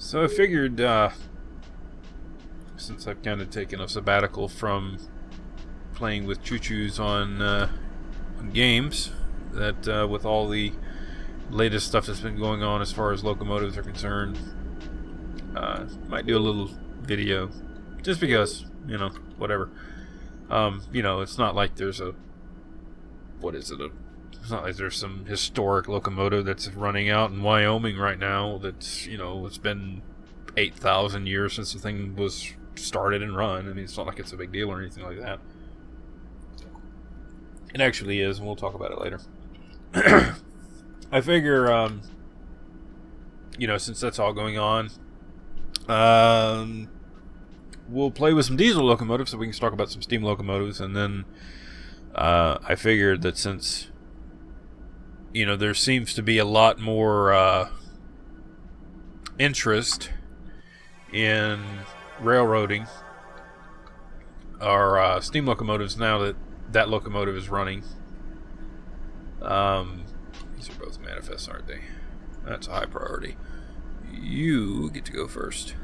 So I figured, since I've kind of taken a sabbatical from playing with choo-choos on games, that with all the latest stuff that's been going on as far as locomotives are concerned, might do a little video, just because, whatever. It's not like there's it's not like there's some historic locomotive that's running out in Wyoming right now that's, it's been 8,000 years since the thing was started and run. I mean, it's not like it's a big deal or anything like that. It actually is, and we'll talk about it later. I figure, since that's all going on, we'll play with some diesel locomotives so we can talk about some steam locomotives, and then I figured that since there seems to be a lot more interest in railroading our steam locomotives now that that locomotive is running. These are both manifests, aren't they? That's a high priority. You get to go first.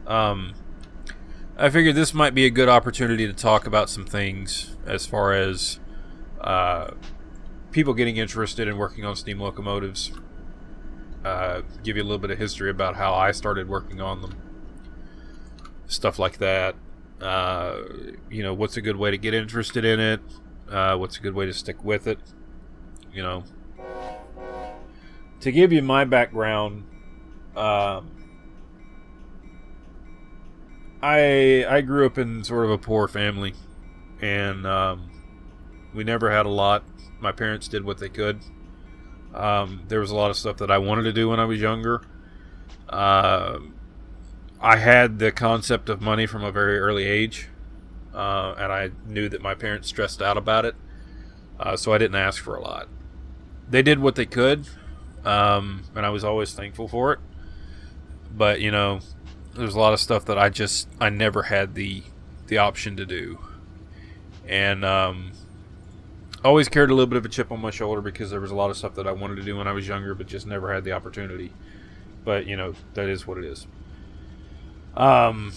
I figured this might be a good opportunity to talk about some things as far as people getting interested in working on steam locomotives. Give you a little bit of history about how I started working on them. Stuff like that. What's a good way to get interested in it? What's a good way to stick with it? To give you my background, I grew up in sort of a poor family, and we never had a lot. My parents did what they could. There was a lot of stuff that I wanted to do when I was younger. I had the concept of money from a very early age, and I knew that my parents stressed out about it, so I didn't ask for a lot. They did what they could, and I was always thankful for it. But there's a lot of stuff that I never had the option to do, and always carried a little bit of a chip on my shoulder because there was a lot of stuff that I wanted to do when I was younger, but just never had the opportunity. But that is what it is. I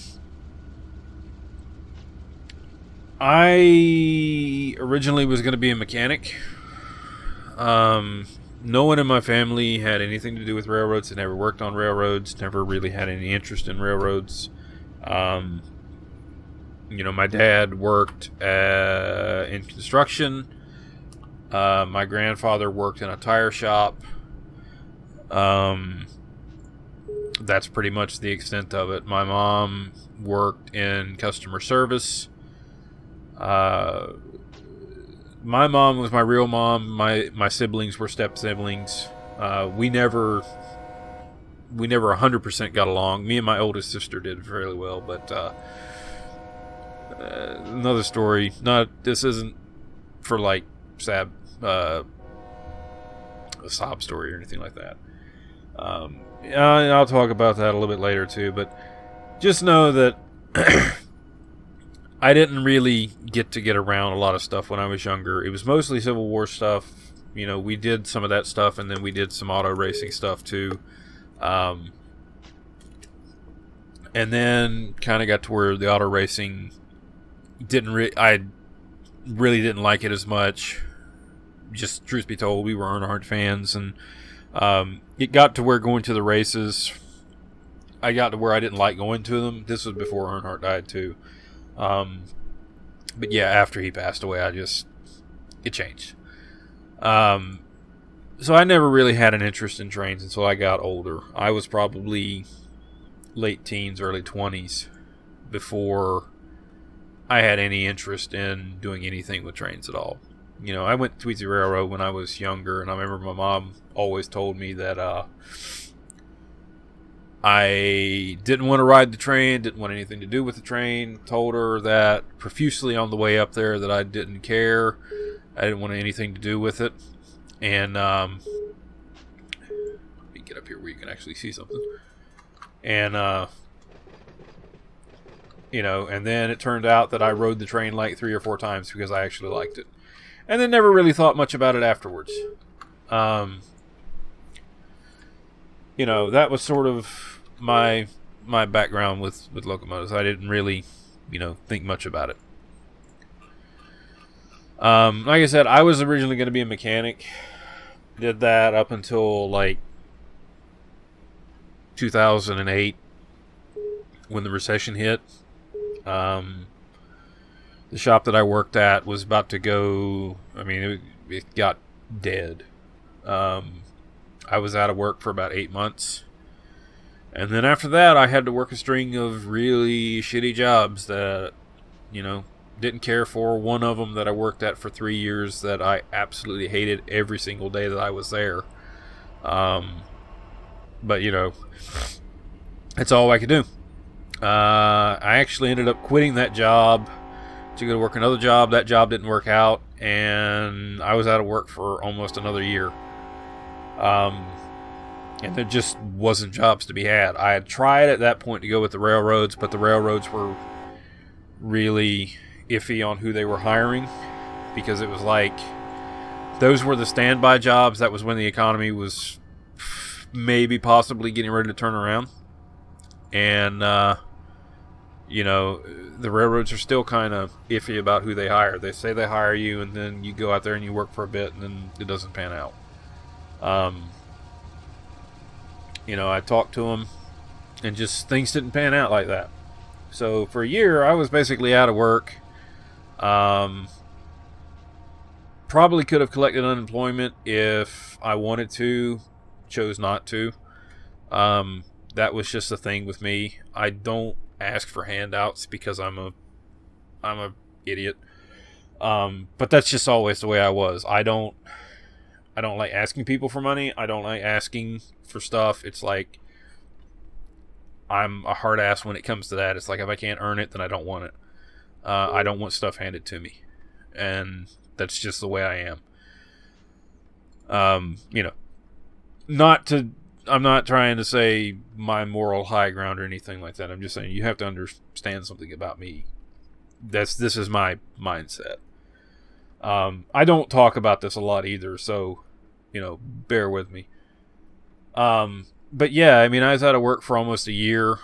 originally was going to be a mechanic. No one in my family had anything to do with railroads. They never worked on railroads, never really had any interest in railroads. My dad worked in construction. My grandfather worked in a tire shop. That's pretty much the extent of it. My mom worked in customer service. My mom was my real mom. My siblings were step siblings. We never 100% got along. Me and my oldest sister did fairly well, but another story. This isn't for like a sob story or anything like that. I'll talk about that a little bit later too, but just know that I didn't really get around a lot of stuff when I was younger. It was mostly Civil War stuff. We did some of that stuff, and then we did some auto racing stuff too. And then kind of got to where the auto racing I really didn't like it as much. Just truth be told, we were Earnhardt fans, and it got to where going to the races, I got to where I didn't like going to them. This was before Earnhardt died too. But yeah, after he passed away, it changed. So I never really had an interest in trains until I got older. I was probably late teens, early 20s before I had any interest in doing anything with trains at all. I went to Tweetsie Railroad when I was younger, and I remember my mom always told me that I didn't want to ride the train, didn't want anything to do with the train. Told her that profusely on the way up there that I didn't care. I didn't want anything to do with it. And let me get up here where you can actually see something. And and then it turned out that I rode the train like 3 or 4 times because I actually liked it. And then never really thought much about it afterwards. that was sort of my background with locomotives. I didn't really, think much about it. Like I said, I was originally going to be a mechanic. Did that up until like 2008 when the recession hit. The shop that I worked at was about to go. I mean, it got dead. I was out of work for about 8 months. And then after that, I had to work a string of really shitty jobs that, didn't care for. One of them that I worked at for 3 years that I absolutely hated every single day that I was there. But, that's all I could do. I actually ended up quitting that job to go to work another job. That job didn't work out, and I was out of work for almost another year. And there just wasn't jobs to be had. I had tried at that point to go with the railroads, but the railroads were really iffy on who they were hiring, because it was like those were the standby jobs. That was when the economy was maybe possibly getting ready to turn around. And, the railroads are still kind of iffy about who they hire. They say they hire you, and then you go out there and you work for a bit, and then it doesn't pan out. I talked to them, and just things didn't pan out like that. So for a year, I was basically out of work. Probably could have collected unemployment if I wanted to, chose not to. That was just the thing with me. I don't ask for handouts because I'm a idiot. But that's just always the way I was. I don't like asking people for money. I don't like asking for stuff. It's like I'm a hard ass when it comes to that. It's like if I can't earn it, then I don't want it. I don't want stuff handed to me. And that's just the way I am. I'm not trying to say my moral high ground or anything like that. I'm just saying you have to understand something about me. This is my mindset. I don't talk about this a lot either, so bear with me. But yeah, I mean, I was out of work for almost a year.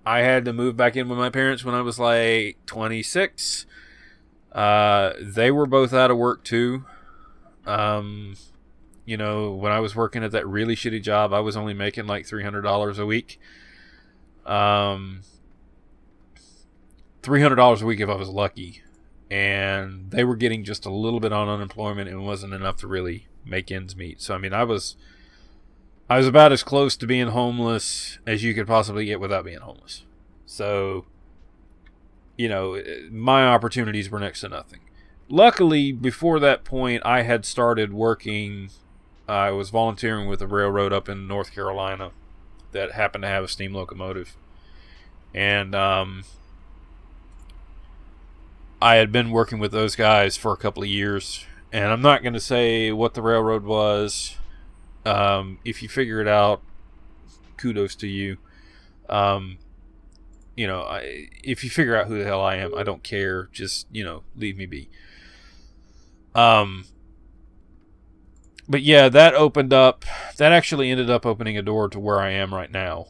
I had to move back in with my parents when I was like 26. They were both out of work too. When I was working at that really shitty job, I was only making like $300 a week. $300 a week if I was lucky. And they were getting just a little bit on unemployment, and it wasn't enough to really make ends meet. So, I mean, I was about as close to being homeless as you could possibly get without being homeless. So, my opportunities were next to nothing. Luckily, before that point, I had started working. I was volunteering with a railroad up in North Carolina that happened to have a steam locomotive. And I had been working with those guys for a couple of years. And I'm not going to say what the railroad was. If you figure it out, kudos to you. If you figure out who the hell I am, I don't care. Just, leave me be. But yeah, that actually ended up opening a door to where I am right now.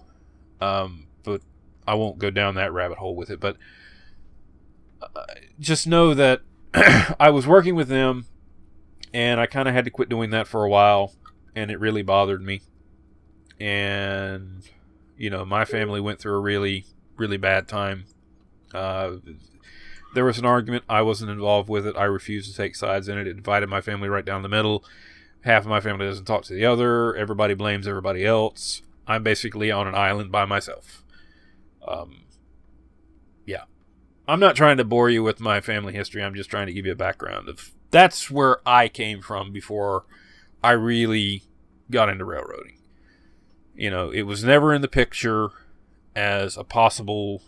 But I won't go down that rabbit hole with it. But just know that I was working with them, and I kind of had to quit doing that for a while, and it really bothered me. And, my family went through a really, really bad time. There was an argument. I wasn't involved with it. I refused to take sides in it. It divided my family right down the middle. Half of my family doesn't talk to the other. Everybody blames everybody else. I'm basically on an island by myself. Yeah. I'm not trying to bore you with my family history. I'm just trying to give you a background of that's where I came from before I really got into railroading. It was never in the picture as a possible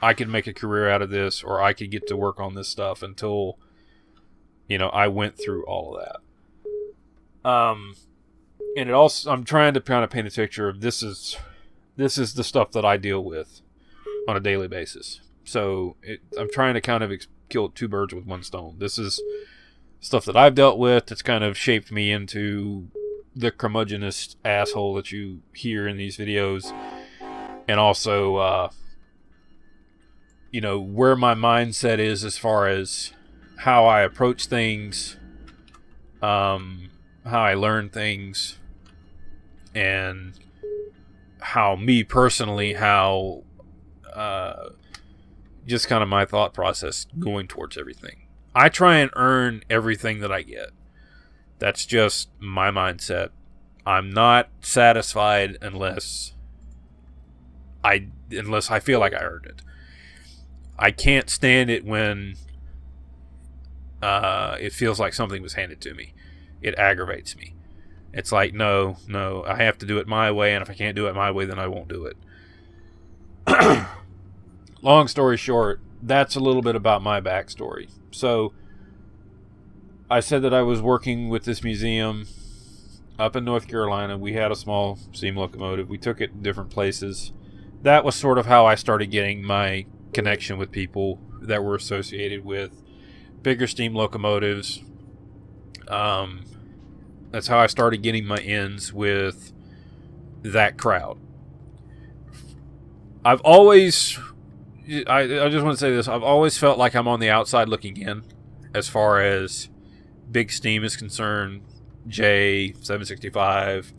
I could make a career out of this, or I could get to work on this stuff until, I went through all of that. And it also, I'm trying to kind of paint a picture of this is the stuff that I deal with on a daily basis. So I'm trying to kind of kill two birds with one stone. This is stuff that I've dealt with that's kind of shaped me into the curmudgeonist asshole that you hear in these videos. And also, where my mindset is as far as how I approach things, how I learn things, and how me personally, just kind of my thought process going towards everything. I try and earn everything that I get. That's just my mindset. I'm not satisfied unless I feel like I earned it. I can't stand it when it feels like something was handed to me. It aggravates me. It's like, no, I have to do it my way, and if I can't do it my way, then I won't do it. Long story short, that's a little bit about my backstory. So, I said that I was working with this museum up in North Carolina. We had a small steam locomotive. We took it different places. That was sort of how I started getting my connection with people that were associated with bigger steam locomotives. That's how I started getting my ends with that crowd. I just want to say this. I've always felt like I'm on the outside looking in as far as big steam is concerned. J, 765,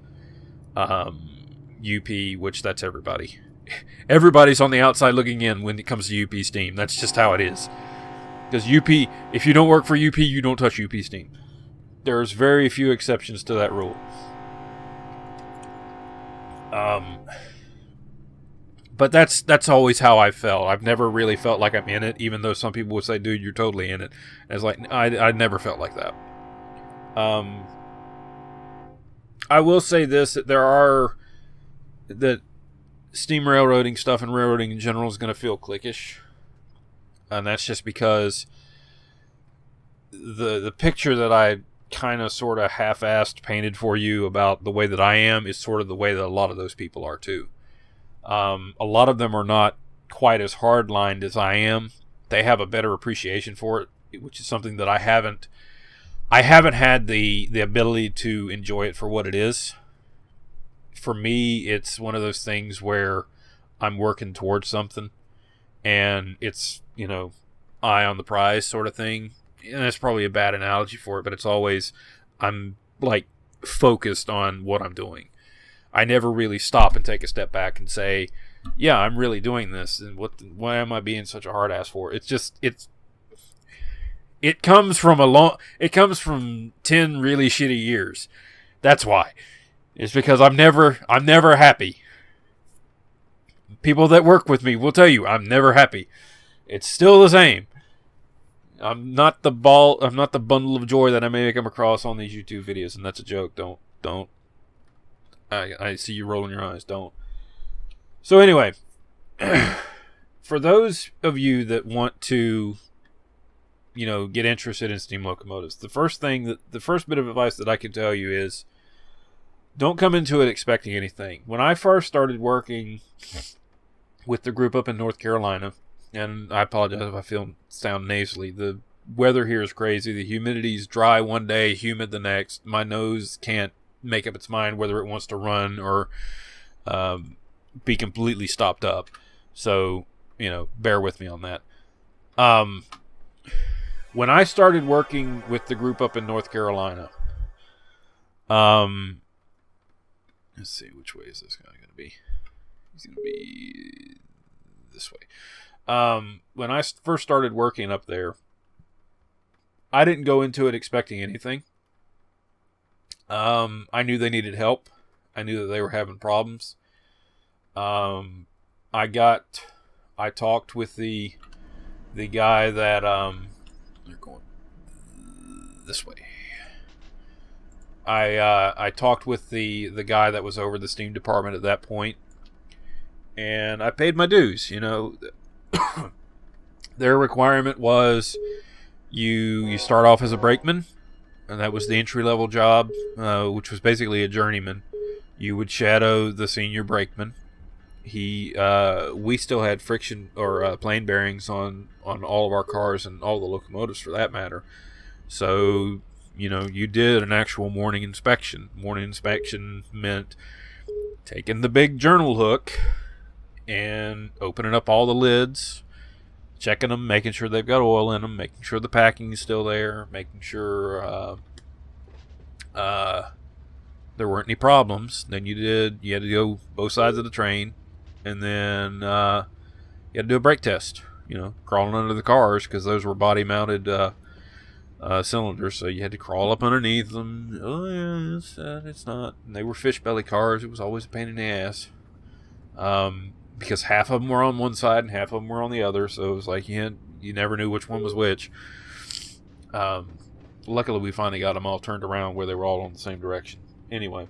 UP, which that's everybody. Everybody's on the outside looking in when it comes to UP steam. That's just how it is. Because UP, if you don't work for UP, you don't touch UP steam. There's very few exceptions to that rule. But that's always how I felt. I've never really felt like I'm in it, even though some people would say, dude, you're totally in it. And it's like, I never felt like that. I will say this, that steam railroading stuff and railroading in general is going to feel cliquish. And that's just because the picture that I kind of sort of half-assed painted for you about the way that I am is sort of the way that a lot of those people are too. A lot of them are not quite as hard-lined as I am. They have a better appreciation for it, which is something that I haven't had the ability to enjoy it for what it is. For me, it's one of those things where I'm working towards something, and it's, eye on the prize sort of thing. And that's probably a bad analogy for it, but it's always, I'm like focused on what I'm doing. I never really stop and take a step back and say, yeah, I'm really doing this, and why am I being such a hard ass for? It comes from 10 really shitty years. That's why. It's because I'm never happy. People that work with me will tell you I'm never happy. It's still the same. I'm not the bundle of joy that I may come across on these YouTube videos, and that's a joke. Don't. I see you rolling your eyes. Don't. So anyway, for those of you that want to, get interested in steam locomotives, the first bit of advice that I can tell you is, don't come into it expecting anything. When I first started working with the group up in North Carolina, and I apologize if I sound nasally, the weather here is crazy. The humidity's dry one day, humid the next. My nose can't make up its mind whether it wants to run or be completely stopped up. So, bear with me on that. When I started working with the group up in North Carolina, let's see, which way is this guy going to be? He's going to be this way. When I first started working up there, I didn't go into it expecting anything. I knew they needed help. I knew that they were having problems. I talked with the guy that, they're going this way. I talked with the guy that was over the steam department at that point, and I paid my dues. Their requirement was you start off as a brakeman, and that was the entry-level job, which was basically a journeyman. You would shadow the senior brakeman. We still had friction or plain bearings on all of our cars and all the locomotives for that matter. So, you did an actual morning inspection. Morning inspection meant taking the big journal hook and opening up all the lids, checking them, making sure they've got oil in them, making sure the packing is still there, making sure there weren't any problems. Then you had to go both sides of the train, and then you had to do a brake test. Crawling under the cars, because those were body mounted cylinders, so you had to crawl up underneath them. Oh yeah, it's not. And they were fish belly cars. It was always a pain in the ass, because half of them were on one side and half of them were on the other. So it was like you never knew which one was which. Luckily, we finally got them all turned around where they were all on the same direction. Anyway,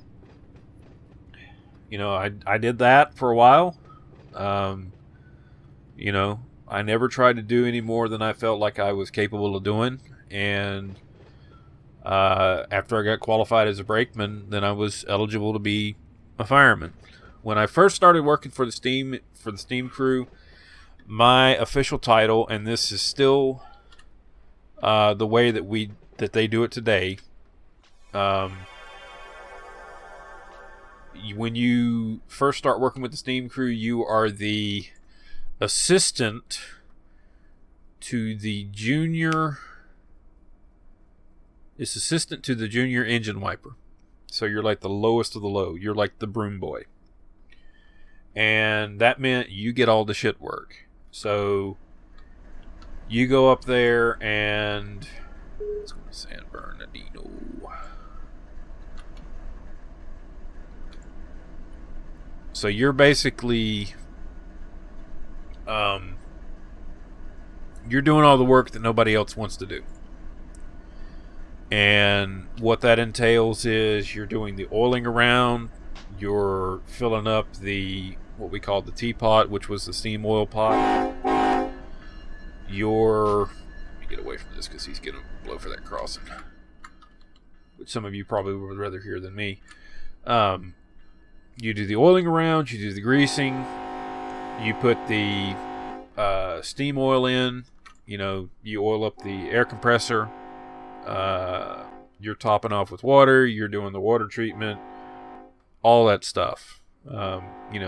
I did that for a while. I never tried to do any more than I felt like I was capable of doing. And after I got qualified as a brakeman, then I was eligible to be a fireman. When I first started working for the steam crew, my official title, and this is still the way that they do it today. When you first start working with the steam crew, you are the assistant to the junior. It's assistant to the junior engine wiper. So you're like the lowest of the low. You're like the broom boy. And that meant you get all the shit work. So you go up there and let's go to San Bernardino. So you're basically you're doing all the work that nobody else wants to do. And what that entails is you're doing the oiling around, you're filling up what we called the teapot, which was the steam oil pot. Let me get away from this because he's going to blow for that crossing, which some of you probably would rather hear than me. You do the oiling around, you do the greasing, you put the steam oil in, you oil up the air compressor, you're topping off with water, you're doing the water treatment, all that stuff. A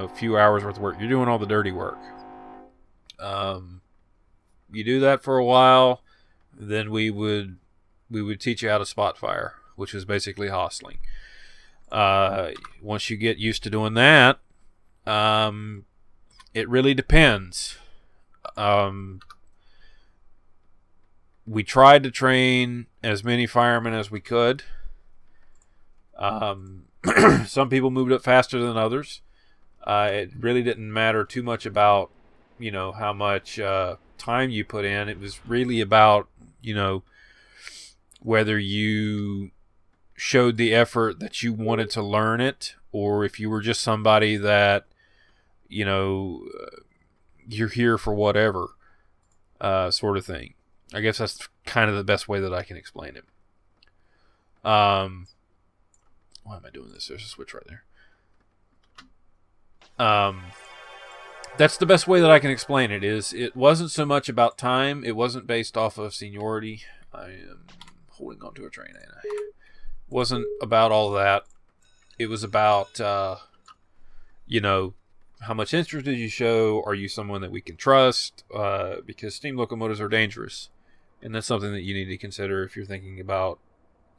few hours worth of work. You're doing all the dirty work. You do that for a while, then we would teach you how to spot fire, which is basically hostling. Once you get used to doing that, it really depends. We tried to train as many firemen as we could. Some people moved up faster than others. It really didn't matter too much about, how much time you put in. It was really about, whether you showed the effort that you wanted to learn it, or if you were just somebody that, you're here for whatever, sort of thing. I guess that's kind of the best way that I can explain it. Why am I doing this? There's a switch right there. That's the best way that I can explain it. It wasn't so much about time. It wasn't based off of seniority. I am holding onto a train, ain't I? It wasn't about all that. It was about, how much interest did you show? Are you someone that we can trust? Because steam locomotives are dangerous. And that's something that you need to consider if you're thinking about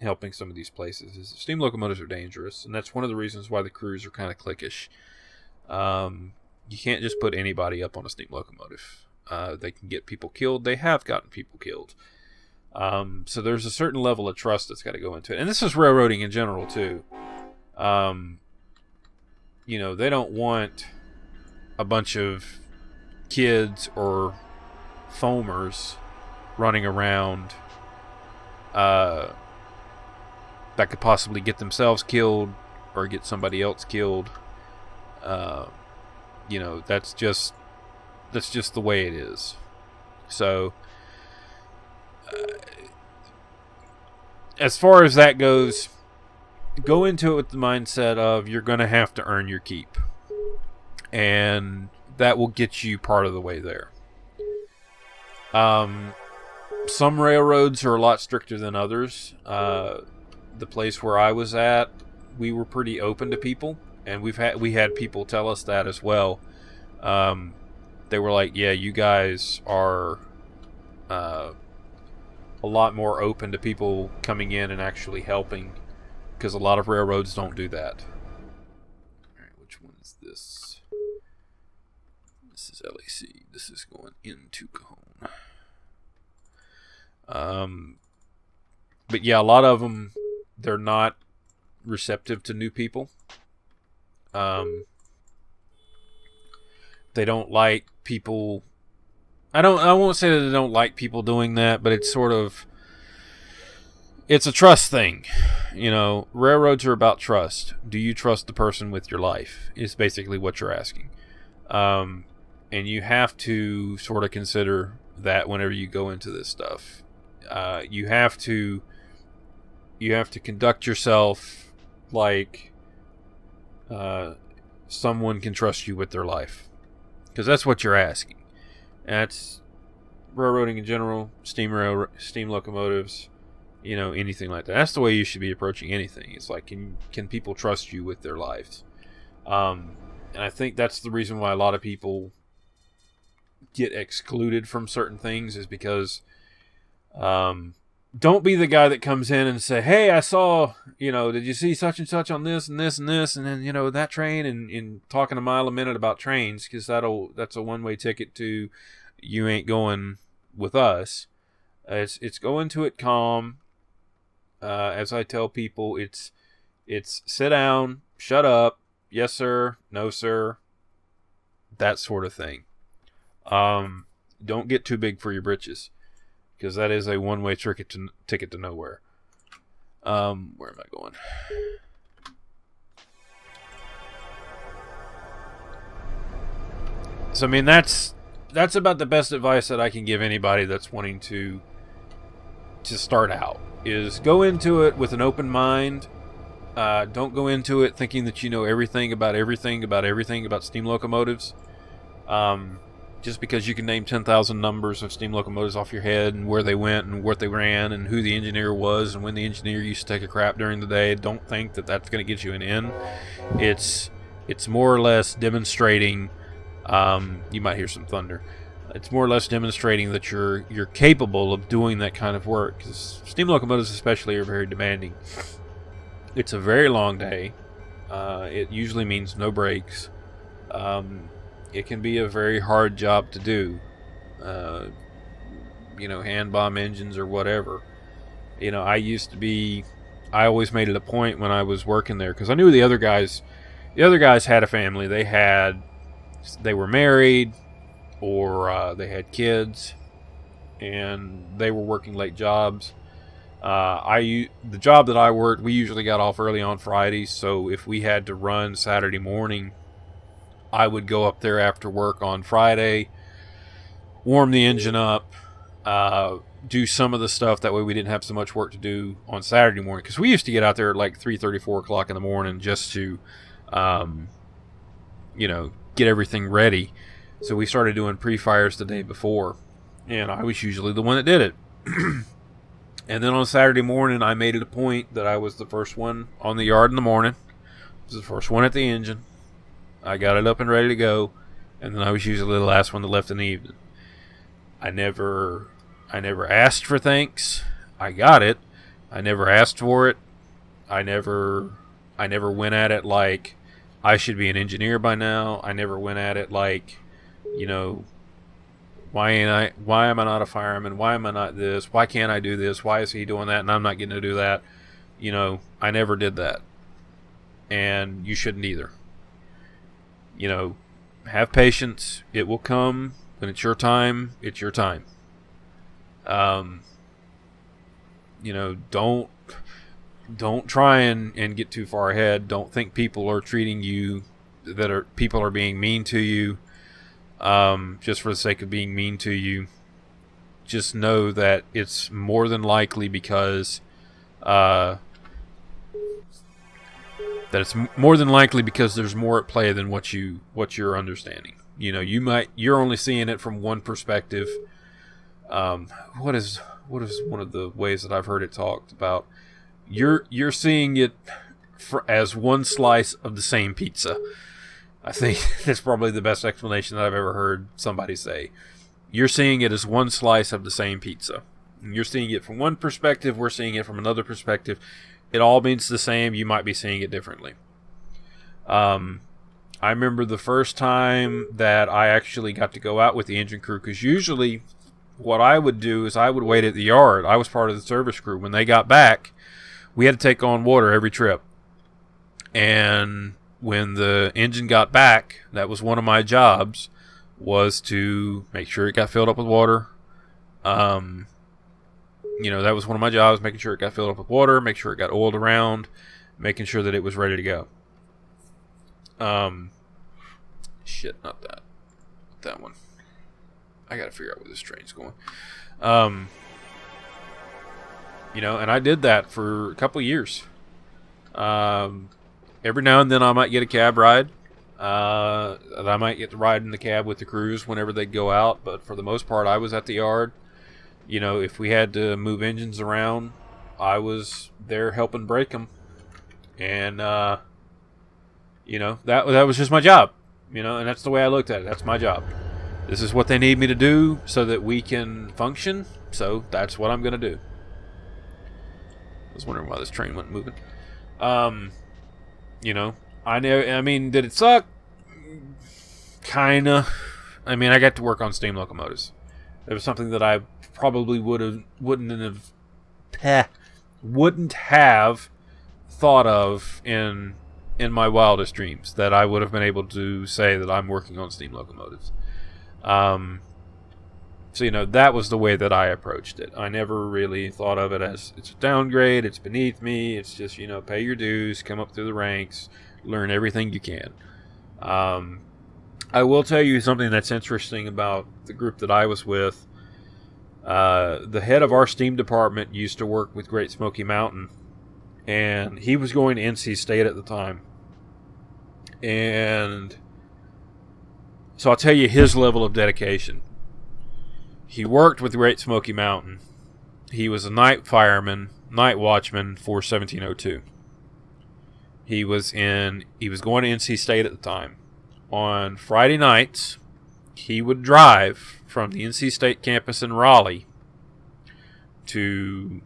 helping some of these places. Is steam locomotives are dangerous. And that's one of the reasons why the crews are kind of cliquish. You can't just put anybody up on a steam locomotive. They can get people killed. They have gotten people killed. So there's a certain level of trust that's got to go into it. And this is railroading in general, too. They don't want a bunch of kids or foamers running around that could possibly get themselves killed or get somebody else killed. That's just the way it is. So as far as that goes, go into it with the mindset of you're going to have to earn your keep. And that will get you part of the way there. Some railroads are a lot stricter than others. The place where I was at, we were pretty open to people, and we had people tell us that as well. They were like, "Yeah, you guys are a lot more open to people coming in and actually helping, because a lot of railroads don't do that." All right, which one is this? This is LAC. This is going into Cajon. But yeah, a lot of them, they're not receptive to new people. They don't like people. I won't say that they don't like people doing that, but it's a trust thing. Railroads are about trust. Do you trust the person with your life? Is basically what you're asking. And you have to sort of consider that whenever you go into this stuff. You have to conduct yourself like someone can trust you with their life, because that's what you're asking. That's railroading in general, steam locomotives, anything like that. That's the way you should be approaching anything. It's like, can people trust you with their lives? And I think that's the reason why a lot of people get excluded from certain things, is because don't be the guy that comes in and say, "Hey, I saw, did you see such and such on this and this and this, and then that train," and talking a mile a minute about trains, because that's a one-way ticket to you ain't going with us. It's go into it calm. As I tell people, it's sit down, shut up, yes sir, no sir, that sort of thing. Don't get too big for your britches, because that is a one-way ticket to nowhere. Where am I going? So, I mean, that's about the best advice that I can give anybody that's wanting to start out, is go into it with an open mind. Don't go into it thinking that you know everything about steam locomotives. Just because you can name 10,000 numbers of steam locomotives off your head, and where they went and what they ran and who the engineer was and when the engineer used to take a crap during the day, don't think that that's going to get you an in. It's more or less demonstrating. You might hear some thunder. It's more or less demonstrating that you're capable of doing that kind of work, because steam locomotives especially are very demanding. It's a very long day. It usually means no breaks. It can be a very hard job to do. Hand bomb engines or whatever. I always made it a point when I was working there, because I knew the other guys had a family. They were married, or they had kids, and they were working late jobs. The job that I worked, we usually got off early on Fridays, so if we had to run Saturday morning, I would go up there after work on Friday, warm the engine up, do some of the stuff. That way we didn't have so much work to do on Saturday morning, because we used to get out there at like 3:30, 4 o'clock in the morning just to, get everything ready. So we started doing pre-fires the day before, and I was usually the one that did it. And then on Saturday morning, I made it a point that I was the first one on the yard in the morning. I was the first one at the engine. I got it up and ready to go, and then I was usually the last one that left in the evening. I never asked for thanks. I got it. I never asked for it. I never went at it like I should be an engineer by now. I never went at it like, why am I not a fireman? Why am I not this? Why can't I do this? Why is he doing that and I'm not getting to do that? I never did that. And you shouldn't either. Have patience. It will come when it's your time. It's your time. Don't try and get too far ahead. Don't think people are treating you, people are being mean to you, just for the sake of being mean to you. Just know that it's more than likely because there's more at play than what you're understanding. You're only seeing it from one perspective. What is what is one of the ways that I've heard it talked about? You're seeing it as one slice of the same pizza. I think that's probably the best explanation that I've ever heard somebody say. You're seeing it as one slice of the same pizza. You're seeing it from one perspective, we're seeing it from another perspective. It all means the same, you might be seeing it differently. I remember the first time that I actually got to go out with the engine crew, because usually what I would do is I would wait at the yard. I was part of the service crew. When they got back, we had to take on water every trip. And when the engine got back, that was one of my jobs, was to make sure it got filled up with water. That was one of my jobs, making sure it got filled up with water, make sure it got oiled around, making sure that it was ready to go. Shit, not that. That one. I gotta figure out where this train's going. And I did that for a couple of years. Every now and then I might get a cab ride. I might get to ride in the cab with the crews whenever they'd go out, but for the most part I was at the yard. If we had to move engines around, I was there helping break them. And, that was just my job. And that's the way I looked at it. That's my job. This is what they need me to do so that we can function. So that's what I'm going to do. I was wondering why this train wasn't moving. Did it suck? Kinda. I got to work on steam locomotives. It was something that I probably wouldn't have thought of in my wildest dreams, that I would have been able to say that I'm working on steam locomotives. That was the way that I approached it. I never really thought of it as it's a downgrade, it's beneath me, it's just, pay your dues, come up through the ranks, learn everything you can. I will tell you something that's interesting about the group that I was with. The head of our steam department used to work with Great Smoky Mountain, and he was going to NC State at the time. And so I'll tell you his level of dedication. He worked with Great Smoky Mountain. He was a night fireman, night watchman for 1702. He was going to NC State at the time. On Friday nights, he would drive from the NC State campus in Raleigh to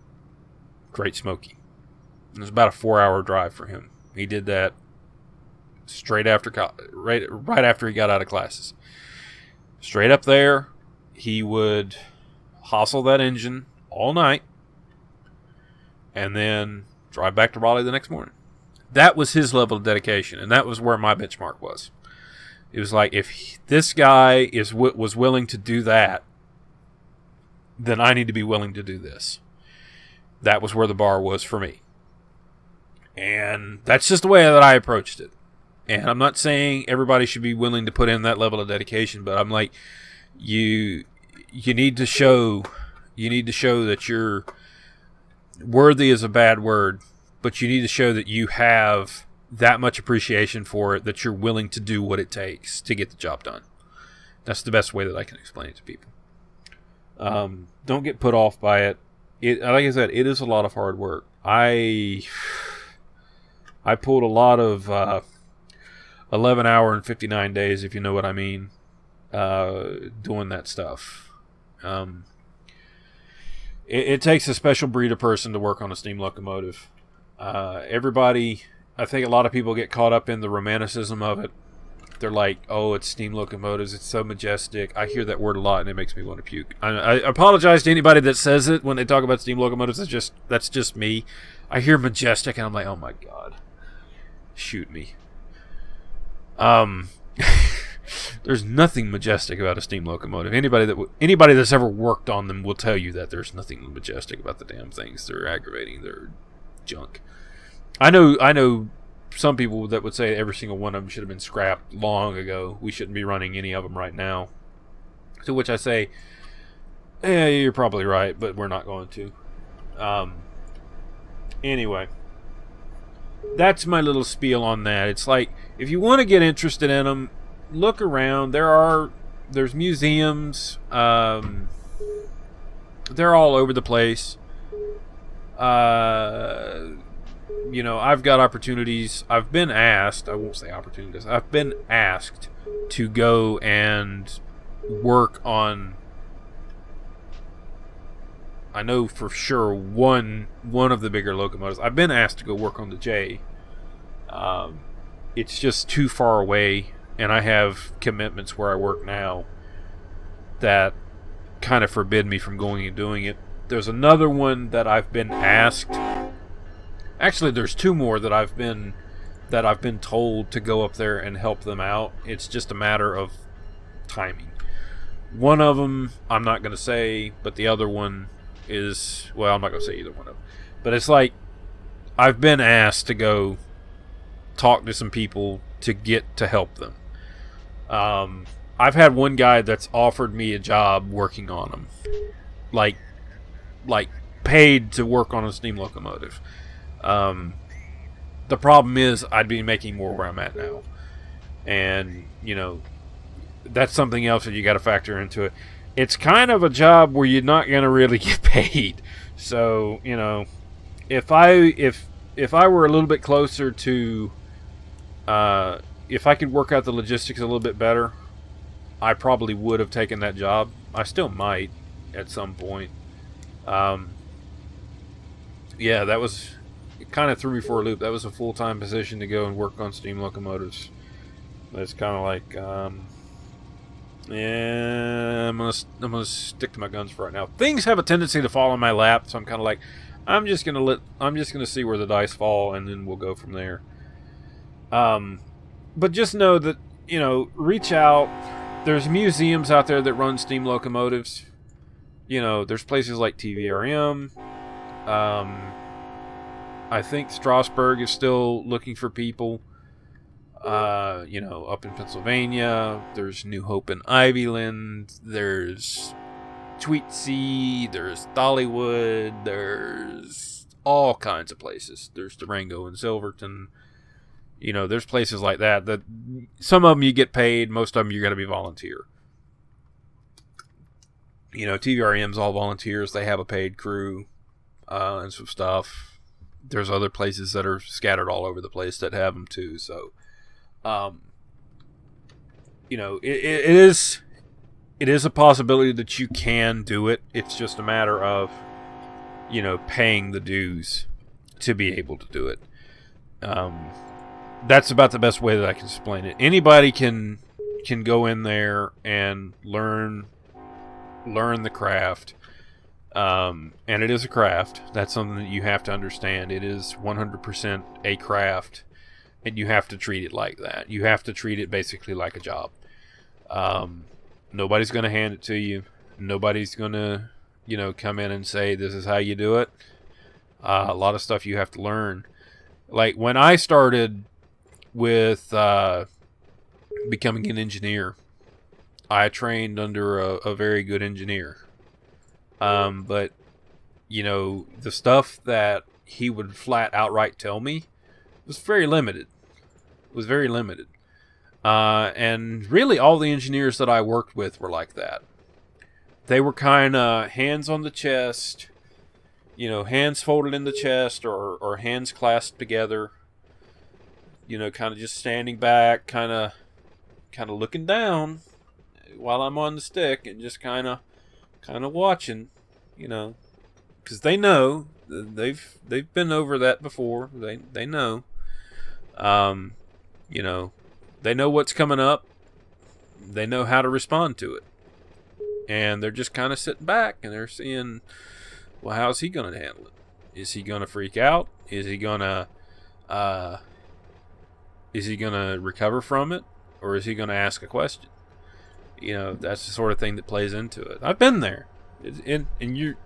Great Smoky. It was about a 4-hour drive for him. He did that straight after right after he got out of classes. Straight up there, he would hustle that engine all night and then drive back to Raleigh the next morning. That was his level of dedication, and that was where my benchmark was. It was like, if this guy was willing to do that, then I need to be willing to do this. That was where the bar was for me. And that's just the way that I approached it. And I'm not saying everybody should be willing to put in that level of dedication, but I'm like, you need to show that you're worthy is a bad word, but you need to show that you have that much appreciation for it, that you're willing to do what it takes to get the job done. That's the best way that I can explain it to people. Don't get put off by it. Like I said, it is a lot of hard work. I pulled a lot of 11-hour and 59 days, if you know what I mean, doing that stuff. It takes a special breed of person to work on a steam locomotive. I think a lot of people get caught up in the romanticism of it. They're like, oh, it's steam locomotives, it's so majestic. I hear that word a lot, and it makes me want to puke. I apologize to anybody that says it when they talk about steam locomotives. That's just me. I hear majestic, and I'm like, oh my god. Shoot me. There's nothing majestic about a steam locomotive. Anybody that's ever worked on them will tell you that there's nothing majestic about the damn things. They're aggravating. They're junk. I know some people that would say every single one of them should have been scrapped long ago. We shouldn't be running any of them right now. To which I say, you're probably right, but we're not going to. Anyway, that's my little spiel on that. It's like, if you want to get interested in them, look around. There's museums. they're all over the place. You know, I've got opportunities. I've been asked, I won't say opportunities, I've been asked to go and work on, I know for sure, one of the bigger locomotives. I've been asked to go work on the J. It's just too far away, and I have commitments where I work now that kind of forbid me from going and doing it. There's another one that I've been asked. Actually, there's two more that I've been told to go up there and help them out. It's just a matter of timing. One of them I'm not going to say, but the other one is, well, I'm not going to say either one of them. But it's like I've been asked to go talk to some people to get to help them. I've had one guy that's offered me a job working on them, like paid to work on a steam locomotive. The problem is I'd be making more where I'm at now, and you know, that's something else that you got to factor into it. It's kind of a job where you're not going to really get paid. So, you know, if I were a little bit closer to, if I could work out the logistics a little bit better, I probably would have taken that job. I still might at some point. Yeah, that was, it kind of threw me for a loop. That was a full-time position to go and work on steam locomotives. But it's kind of like, yeah, I'm gonna stick to my guns for right now. Things have a tendency to fall in my lap, so I'm kind of like, I'm just gonna see where the dice fall, and then we'll go from there. But just know that, you know, reach out. There's museums out there that run steam locomotives. You know, there's places like TVRM. I think Strasbourg is still looking for people. You know, up in Pennsylvania, there's New Hope in Ivyland, there's Tweetsea, there's Dollywood, there's all kinds of places. There's Durango and Silverton. You know, there's places like that. That some of them you get paid, most of them you got to be volunteer. You know, TVRM's all volunteers. They have a paid crew and some stuff. There's other places that are scattered all over the place that have them too. So, you know, it is a possibility that you can do it. It's just a matter of, you know, paying the dues to be able to do it. That's about the best way that I can explain it. Anybody can go in there and learn the craft. And it is a craft. That's something that you have to understand. It is 100% a craft, and you have to treat it like that. You have to treat it basically like a job. Nobody's going to hand it to you. Nobody's going to, you know, come in and say, this is how you do it. A lot of stuff you have to learn. Like when I started with becoming an engineer, I trained under a very good engineer. But, you know, the stuff that he would flat outright tell me was very limited. And really all the engineers that I worked with were like that. They were kind of hands on the chest, you know, hands folded in the chest or hands clasped together, you know, kind of just standing back, kind of looking down while I'm on the stick and just kind of watching, you know, because they know they've been over that before. They know, you know, they know what's coming up. They know how to respond to it, and they're just kind of sitting back and they're seeing, well, how's he going to handle it? Is he going to freak out? Is he going to recover from it, or is he going to ask a question? You know, that's the sort of thing that plays into it. I've been there, and you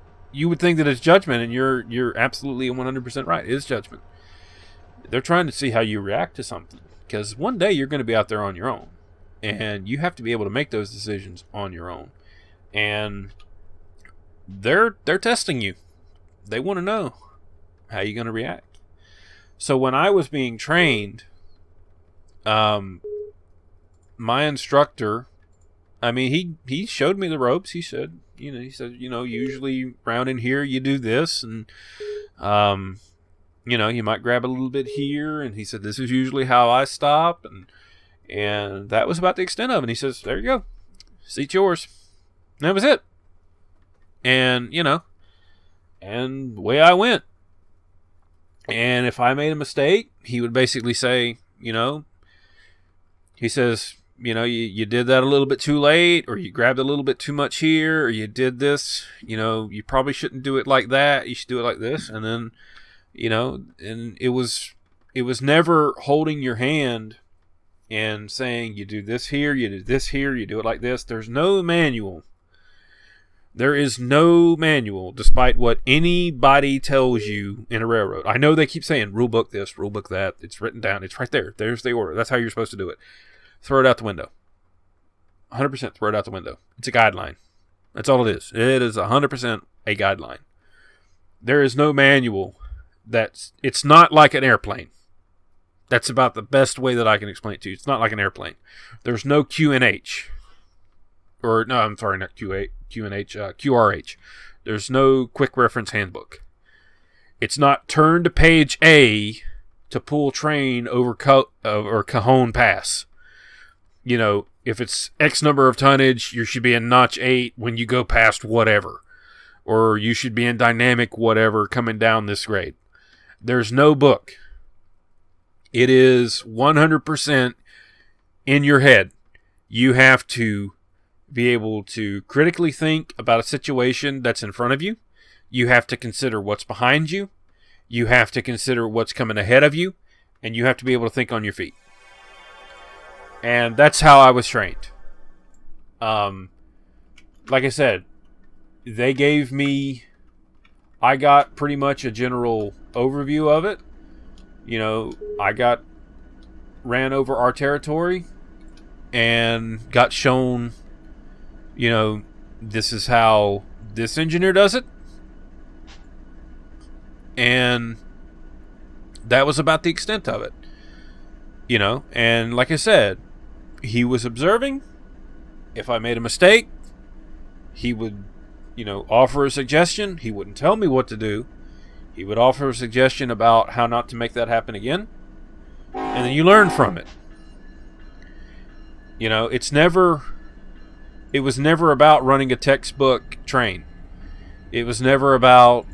would think that it's judgment, and you're absolutely 100% right. It is judgment. They're trying to see how you react to something, because one day you're going to be out there on your own, and you have to be able to make those decisions on your own. And they're testing you. They want to know how you're going to react. So when I was being trained, my instructor, I mean, he showed me the ropes. He said, he said, usually around in here you do this, and you might grab a little bit here, and he said this is usually how I stop, and that was about the extent of it. And he says, there you go, seat's yours. And that was it. And and the way I went. And if I made a mistake, he would basically say, he says, you did that a little bit too late, or you grabbed a little bit too much here, or you did this, you probably shouldn't do it like that. You should do it like this. And then, and it was never holding your hand and saying, you do this here, you do this here, you do it like this. There's no manual. There is no manual, despite what anybody tells you in a railroad. I know they keep saying, rule book this, rule book that. It's written down. It's right there. There's the order. That's how you're supposed to do it. Throw it out the window. 100% throw it out the window. It's a guideline. That's all it is. It is 100% a guideline. There is no manual. It's not like an airplane. That's about the best way that I can explain it to you. It's not like an airplane. There's no QNH. Or, no, I'm sorry, not QNH, QRH. There's no quick reference handbook. It's not turn to page A to pull train over Cajon Pass. If it's X number of tonnage, you should be in notch 8 when you go past whatever. Or you should be in dynamic whatever coming down this grade. There's no book. It is 100% in your head. You have to be able to critically think about a situation that's in front of you. You have to consider what's behind you. You have to consider what's coming ahead of you. And you have to be able to think on your feet. And that's how I was trained. Like I said, I got pretty much a general overview of it. I ran over our territory and got shown, this is how this engineer does it. And that was about the extent of it. And like I said, he was observing. If I made a mistake, he would, offer a suggestion. He wouldn't tell me what to do. He would offer a suggestion about how not to make that happen again. And then you learn from it. It was never about running a textbook train. It was never about,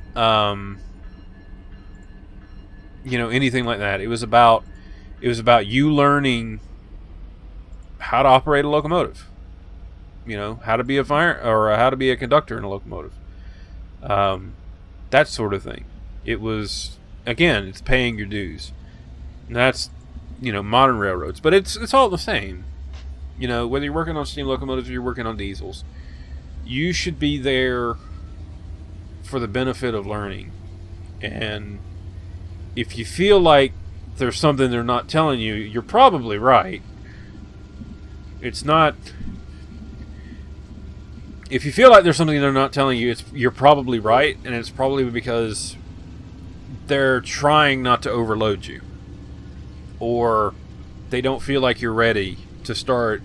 anything like that. It was about you learning how to operate a locomotive. How to be how to be a conductor in a locomotive. That sort of thing. It was, again, it's paying your dues. And that's, modern railroads. But it's all the same. Whether you're working on steam locomotives or you're working on diesels, you should be there for the benefit of learning. And if you feel like there's something they're not telling you, you're probably right. It's not... If you feel like there's something they're not telling you, you're probably right, and it's probably because they're trying not to overload you. Or they don't feel like you're ready to start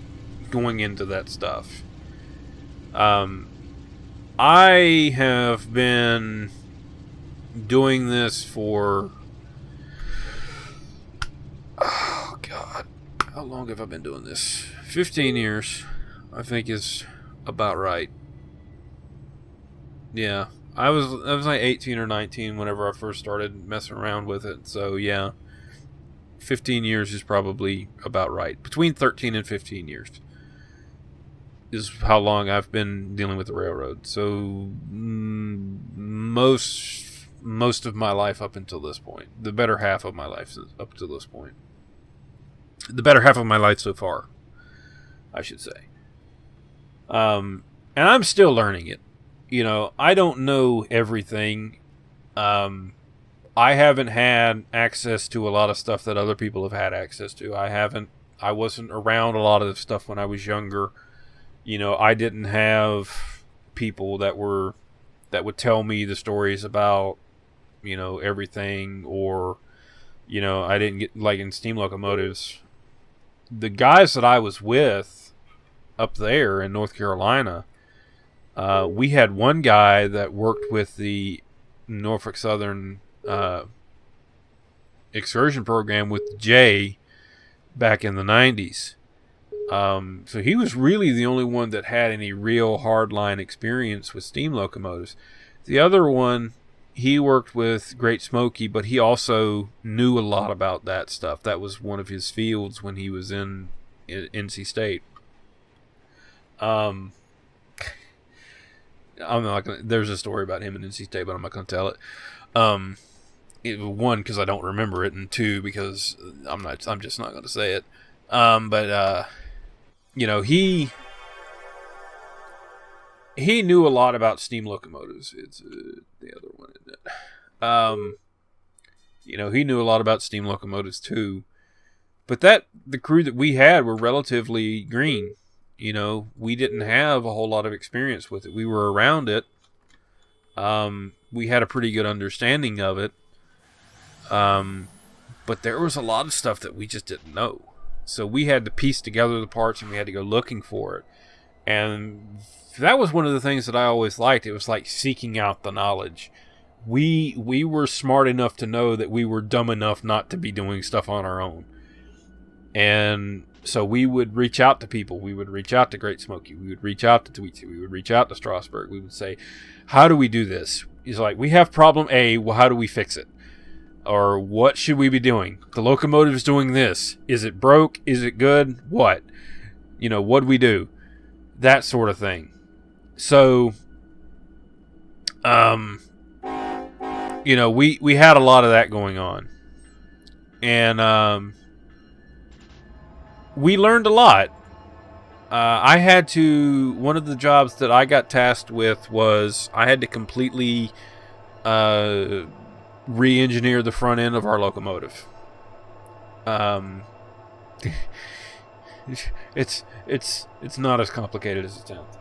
going into that stuff. I have been doing this for... Oh, God. How long have I been doing this? 15 years, I think, is about right. Yeah. I was like 18 or 19 whenever I first started messing around with it. So, yeah. 15 years is probably about right. Between 13 and 15 years is how long I've been dealing with the railroad. So, most of my life up until this point. The better half of my life up to this point. The better half of my life so far, I should say. And I'm still learning it. I don't know everything. I haven't had access to a lot of stuff that other people have had access to. I wasn't around a lot of the stuff when I was younger. I didn't have people that would tell me the stories about, everything, or, I didn't get, like in steam locomotives, the guys that I was with up there in North Carolina, We had one guy that worked with the Norfolk Southern excursion program with Jay back in the 90s. So he was really the only one that had any real hardline experience with steam locomotives. The other one, he worked with Great Smoky, but he also knew a lot about that stuff. That was one of his fields when he was in NC State. I'm not gonna. There's a story about him in NC State, but I'm not gonna tell it. One, because I don't remember it, and two, because I'm just not gonna say it. But he knew a lot about steam locomotives. It's the other one, isn't it? He knew a lot about steam locomotives too. But the crew that we had were relatively green. We didn't have a whole lot of experience with it. We were around it. We had a pretty good understanding of it. But there was a lot of stuff that we just didn't know. So we had to piece together the parts, and we had to go looking for it. And that was one of the things that I always liked. It was like seeking out the knowledge. We were smart enough to know that we were dumb enough not to be doing stuff on our own. And so we would reach out to people. We would reach out to Great Smoky. We would reach out to Tweetsie. We would reach out to Strasburg. We would say, how do we do this? He's like, we have problem A. Well, how do we fix it? Or what should we be doing? The locomotive's doing this. Is it broke? Is it good? What? What do we do? That sort of thing. So, we had a lot of that going on. And, we learned a lot. One of the jobs that I got tasked with was I had to completely, re-engineer the front end of our locomotive. It's not as complicated as it sounds.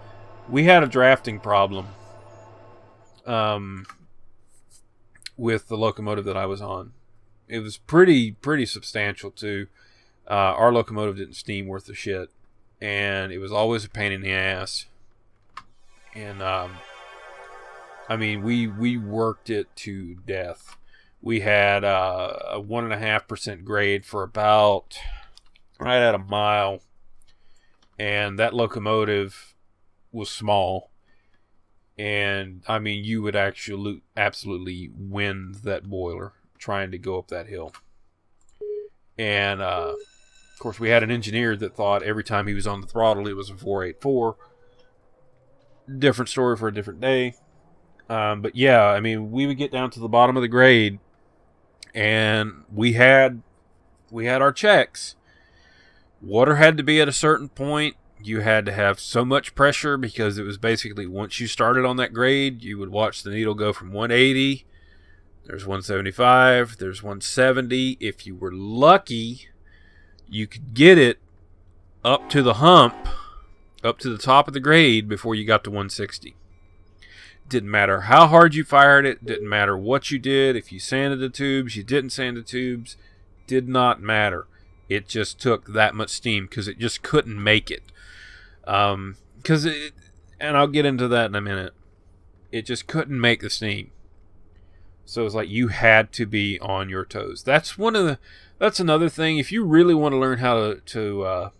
We had a drafting problem with the locomotive that I was on. It was pretty substantial too. Our locomotive didn't steam worth a shit, and it was always a pain in the ass. And we worked it to death. We had a 1.5% grade for about right at a mile, and that locomotive was small. And you would actually absolutely wind that boiler trying to go up that hill. And of course, we had an engineer that thought every time he was on the throttle, it was a 484. Different story for a different day. But yeah, we would get down to the bottom of the grade, and we had our checks. Water had to be at a certain point. You had to have so much pressure, because it was basically once you started on that grade, you would watch the needle go from 180. There's 175. There's 170. If you were lucky, you could get it up to the hump, up to the top of the grade before you got to 160. Didn't matter how hard you fired it. Didn't matter what you did. If you sanded the tubes, you didn't sand the tubes. Did not matter. It just took that much steam because it just couldn't make it. And I'll get into that in a minute. It just couldn't make the steam. So it's like you had to be on your toes. That's another thing. If you really want to learn how to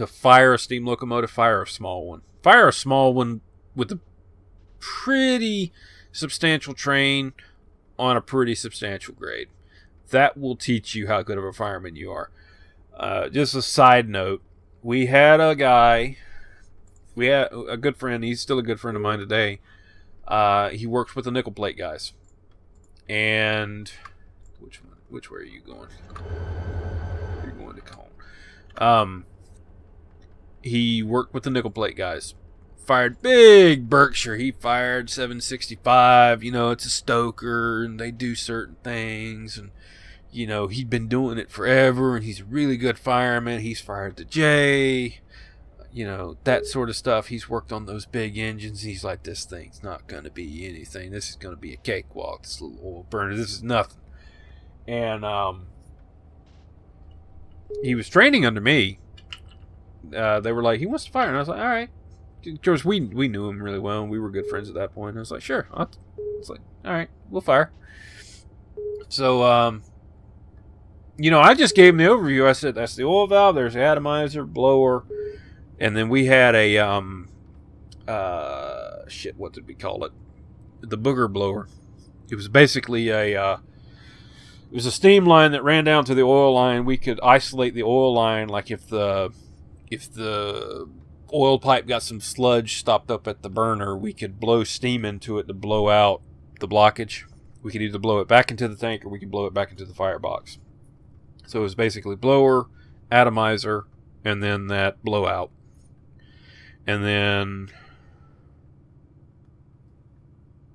fire a steam locomotive, fire a small one. Fire a small one with a pretty substantial train on a pretty substantial grade. That will teach you how good of a fireman you are. Just a side note, we had a good friend. He's still a good friend of mine today. He works with the nickel plate guys. And which way are you going? You're going to Cone. He worked with the nickel plate guys. Fired big Berkshire. He fired 765. It's a stoker, and they do certain things, and he'd been doing it forever, and he's a really good fireman. He's fired the J. That sort of stuff. He's worked on those big engines. He's like, this thing's not going to be anything. This is going to be a cakewalk. This little oil burner, this is nothing. And he was training under me. They were like, he wants to fire. And I was like, all right. of course, we knew him really well, and we were good friends at that point. I was like, sure. It's like, all right, we'll fire. So, I just gave him the overview. I said, that's the oil valve, there's the atomizer, blower, and then we had a, what did we call it? The booger blower. It was basically it was a steam line that ran down to the oil line. We could isolate the oil line, like if the oil pipe got some sludge stopped up at the burner, we could blow steam into it to blow out the blockage. We could either blow it back into the tank or we could blow it back into the firebox. So it was basically blower, atomizer, and then that blowout. And then,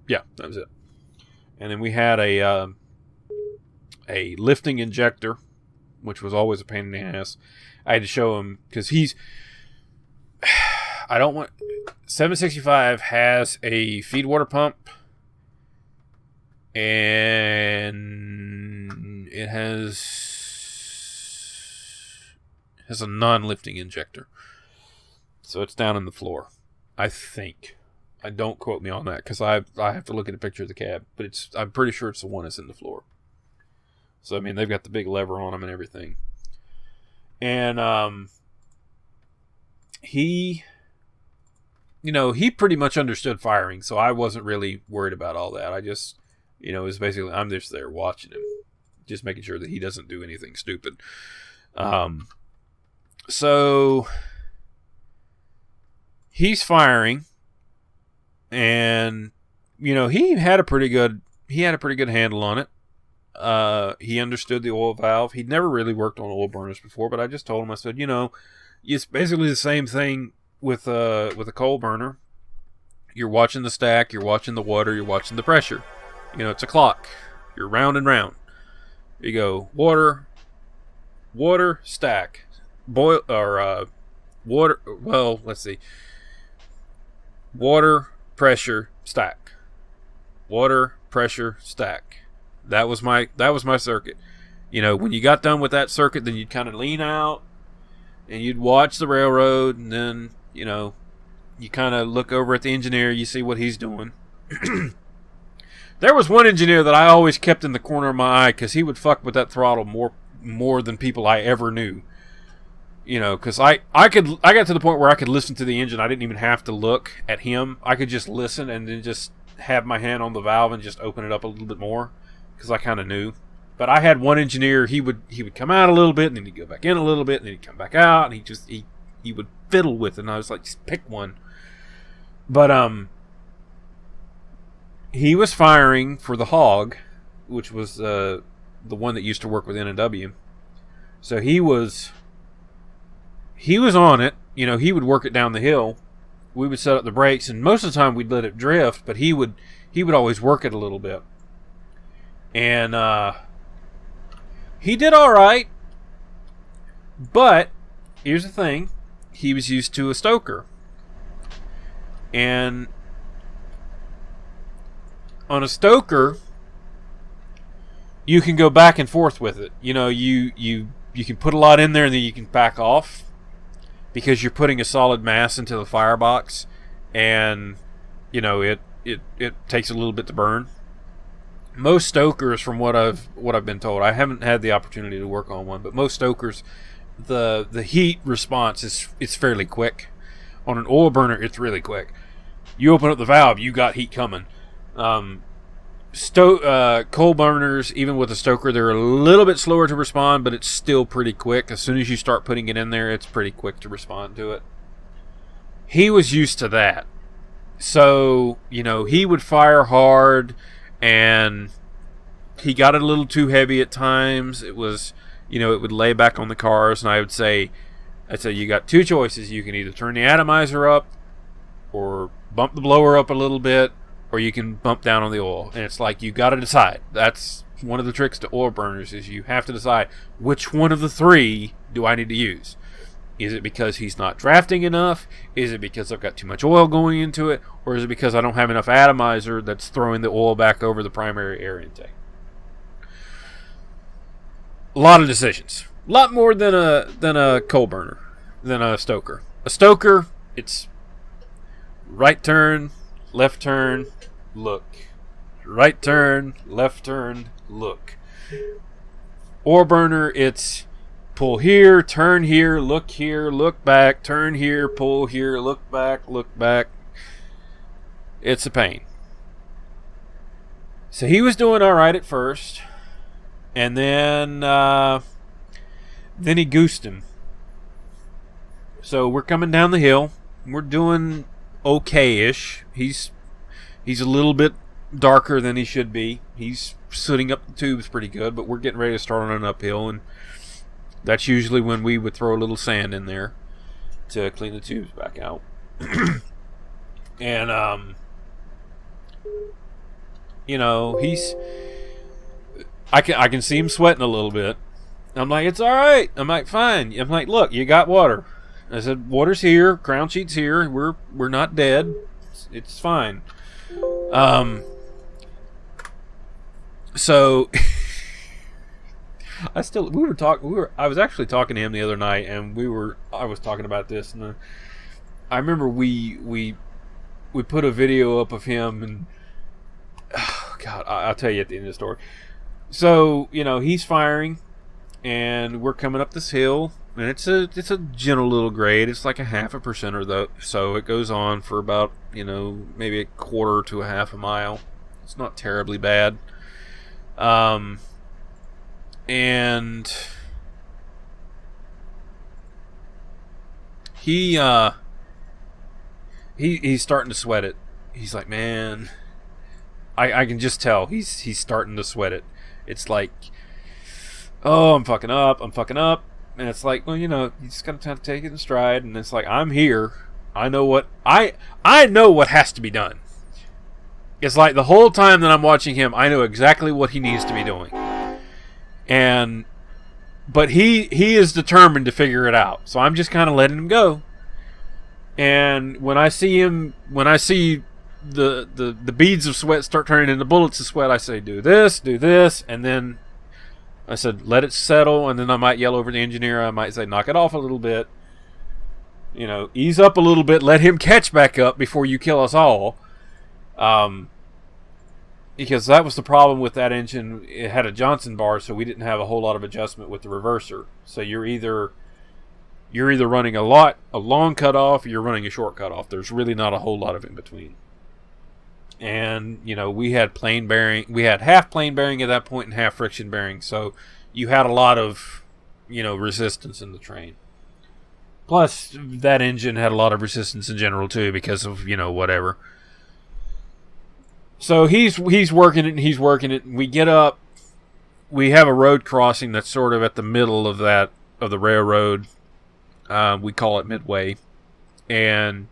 yeah, that was it. And then we had a lifting injector, which was always a pain in the ass. I had to show him because 765 has a feed water pump, and it has a non-lifting injector. So it's down in the floor, I think. Don't quote me on that because I have to look at a picture of the cab, but I'm pretty sure it's the one that's in the floor. So I mean, they've got the big lever on them and everything. And he pretty much understood firing, so I wasn't really worried about all that. I just, it was basically, I'm just there watching him, just making sure that he doesn't do anything stupid. So he's firing, and he had a pretty good handle on it. He understood the oil valve. He'd never really worked on oil burners before, but I just told him, I said, it's basically the same thing with a coal burner. You're watching the stack, you're watching the water, you're watching the pressure. It's a clock. You're round and round. You go water, stack, boil, or water. Well, let's see. Water, pressure, stack. Water, pressure, stack. That was my circuit. When you got done with that circuit, then you'd kind of lean out and you'd watch the railroad, and then you kind of look over at the engineer, you see what he's doing. There was one engineer that I always kept in the corner of my eye because he would fuck with that throttle more than people I ever knew. Because I got to the point where I could listen to the engine. I didn't even have to look at him. I could just listen and then just have my hand on the valve and just open it up a little bit more because I kind of knew. But I had one engineer. He would come out a little bit and then he'd go back in a little bit and then he'd come back out, and he would fiddle with it. And I was like, just pick one. But he was firing for the Hog, which was the one that used to work with N&W. So he was on it. He would work it down the hill. We would set up the brakes, and most of the time we'd let it drift, but he would always work it a little bit. And he did all right. But here's the thing. He was used to a stoker. And on a stoker, you can go back and forth with it. You can put a lot in there and then you can back off because you're putting a solid mass into the firebox, and it takes a little bit to burn. Most stokers, from what I've been told, I haven't had the opportunity to work on one, but most stokers, the heat response is fairly quick. On an oil burner, it's really quick. You open up the valve, you got heat coming. Coal burners, even with a stoker, they're a little bit slower to respond, but it's still pretty quick. As soon as you start putting it in there, it's pretty quick to respond to it. He was used to that. So, he would fire hard, and he got it a little too heavy at times. It was, it would lay back on the cars, and I'd say you got two choices. You can either turn the atomizer up or bump the blower up a little bit, or you can bump down on the oil. And it's like, you got to decide. That's one of the tricks to oil burners, is you have to decide which one of the three do I need to use. Is it because he's not drafting enough? Is it because I've got too much oil going into it? Or is it because I don't have enough atomizer that's throwing the oil back over the primary air intake? A lot of decisions. A lot more than a coal burner, than a stoker. A stoker, it's Right turn, left turn, look. Right turn, left turn, look. Ore burner, it's pull here, turn here, look back, turn here, pull here, look back, look back. It's a pain. So he was doing all right at first, and then he goosed him. So we're coming down the hill. We're doing okay-ish. He's a little bit darker than he should be. He's sooting up the tubes pretty good, but we're getting ready to start on an uphill, and that's usually when we would throw a little sand in there to clean the tubes back out. And you know, I can see him sweating a little bit. I'm like, it's all right. I'm like, fine. I'm like, look, you got water. I said, water's here, ground sheet's here. We're not dead. It's fine. So I was actually talking to him the other night, and I was talking about this, and I remember we put a video up of him, and oh God, I'll tell you at the end of the story. So, you know, he's firing, and we're coming up this hill, and it's a gentle little grade. It's like 0.5% or though, so it goes on for about, you know, maybe a quarter to a half a mile. It's not terribly bad. And he's starting to sweat it. He's like, man, I can just tell he's starting to sweat it. It's like, oh, I'm fucking up. And it's like, well, you know, you just gotta have to take it in stride. And it's like, I'm here. I know what has to be done. It's like the whole time that I'm watching him, I know exactly what he needs to be doing. But he is determined to figure it out. So I'm just kind of letting him go. And when I see the beads of sweat start turning into bullets of sweat, I say, do this, and then I said, let it settle, and then I might yell over the engineer. I might say, knock it off a little bit. You know, ease up a little bit, let him catch back up before you kill us all. Because that was the problem with that engine. It had a Johnson bar, so we didn't have a whole lot of adjustment with the reverser. So you're either running a long cutoff, or you're running a short cutoff. There's really not a whole lot of in between. And, you know, we had half plain bearing at that point and half friction bearing. So you had a lot of, you know, resistance in the train. Plus, that engine had a lot of resistance in general, too, because of, you know, whatever. So he's working it. We get up. We have a road crossing that's sort of at the middle of the railroad. We call it Midway. And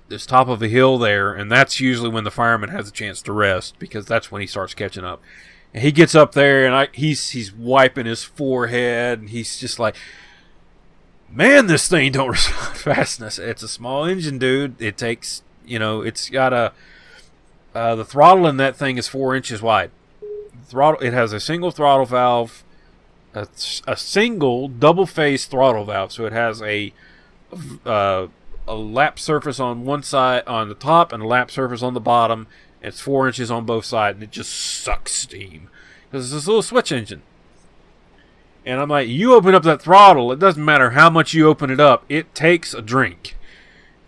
there's top of a hill there, and that's usually when the fireman has a chance to rest, because that's when he starts catching up. And he gets up there, and he's wiping his forehead, and he's just like, man, this thing don't respond fast enough. It's a small engine, dude. It takes, you know, it's got the throttle in that thing is 4 inches wide. It has a single throttle valve, a single double-phase throttle valve. So it has a lap surface on one side, on the top, and a lap surface on the bottom. It's 4 inches on both sides, and it just sucks steam because it's this little switch engine. And I'm like, you open up that throttle, it doesn't matter how much you open it up, it takes a drink.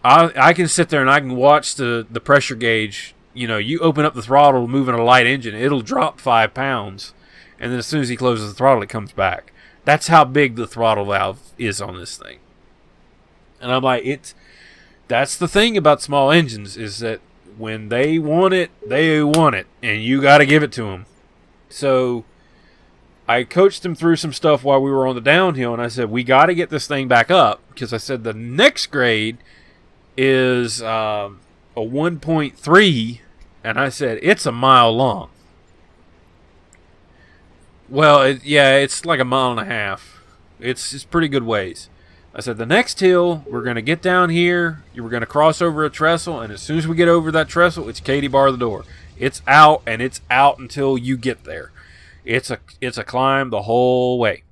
I can sit there and I can watch the pressure gauge. You know, you open up the throttle moving a light engine, it'll drop 5 pounds. And then as soon as he closes the throttle, it comes back. That's how big the throttle valve is on this thing. And I'm like, that's the thing about small engines, is that when they want it, and you got to give it to them. So I coached him through some stuff while we were on the downhill, and I said, we got to get this thing back up, because I said the next grade is a 1.3, and I said, it's a mile long. Well, it's like a mile and a half. It's pretty good ways. I said, the next hill, we're going to get down here, we're going to cross over a trestle, and as soon as we get over that trestle, it's Katie bar the door. It's out, and it's out until you get there. It's a climb the whole way.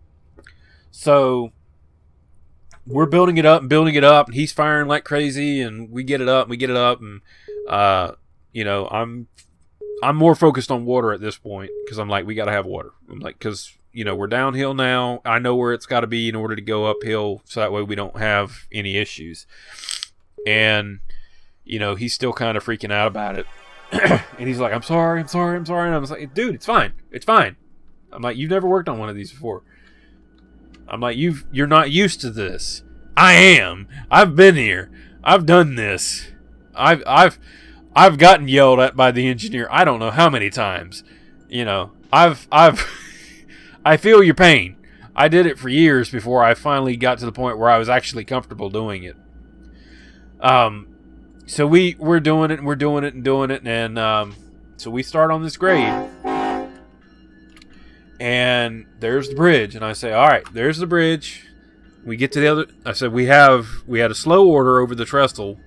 So we're building it up and building it up, and he's firing like crazy, and we get it up, and I'm more focused on water at this point because I'm like, we got to have water. I'm like, because we're downhill now. I know where it's got to be in order to go uphill, so that way we don't have any issues. And he's still kind of freaking out about it, and he's like, I'm sorry. And I was like, dude, it's fine. I'm like, you've never worked on one of these before. I'm like, you're not used to this. I am. I've been here. I've done this. I've gotten yelled at by the engineer. I don't know how many times. I feel your pain. I did it for years before I finally got to the point where I was actually comfortable doing it. So we're doing it, and so we start on this grade. And there's the bridge, and I say, all right, there's the bridge. We get to the other. I said we had a slow order over the trestle.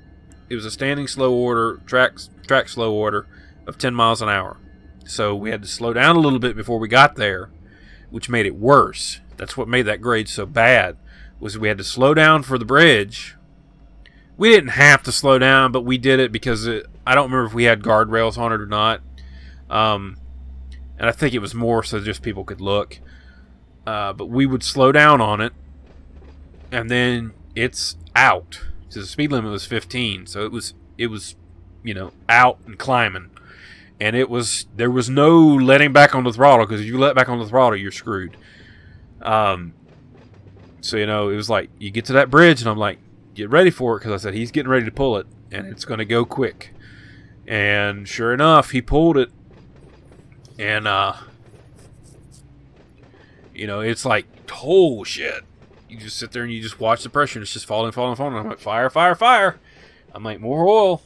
It was a standing slow order, track slow order of 10 miles an hour. So we had to slow down a little bit before we got there, which made it worse. That's what made that grade so bad, was we had to slow down for the bridge. We didn't have to slow down, but we did it because I don't remember if we had guardrails on it or not. And I think it was more so just people could look. But we would slow down on it, and then it's out. So the speed limit was 15, so it was out and climbing. And there was no letting back on the throttle, because if you let back on the throttle, you're screwed. So it was like, you get to that bridge, and I'm like, get ready for it, because I said, he's getting ready to pull it, and it's going to go quick. And sure enough, he pulled it. And, it's like, oh, shit. You just sit there and you just watch the pressure, and it's just falling. And I'm like, fire. I'm like, more oil.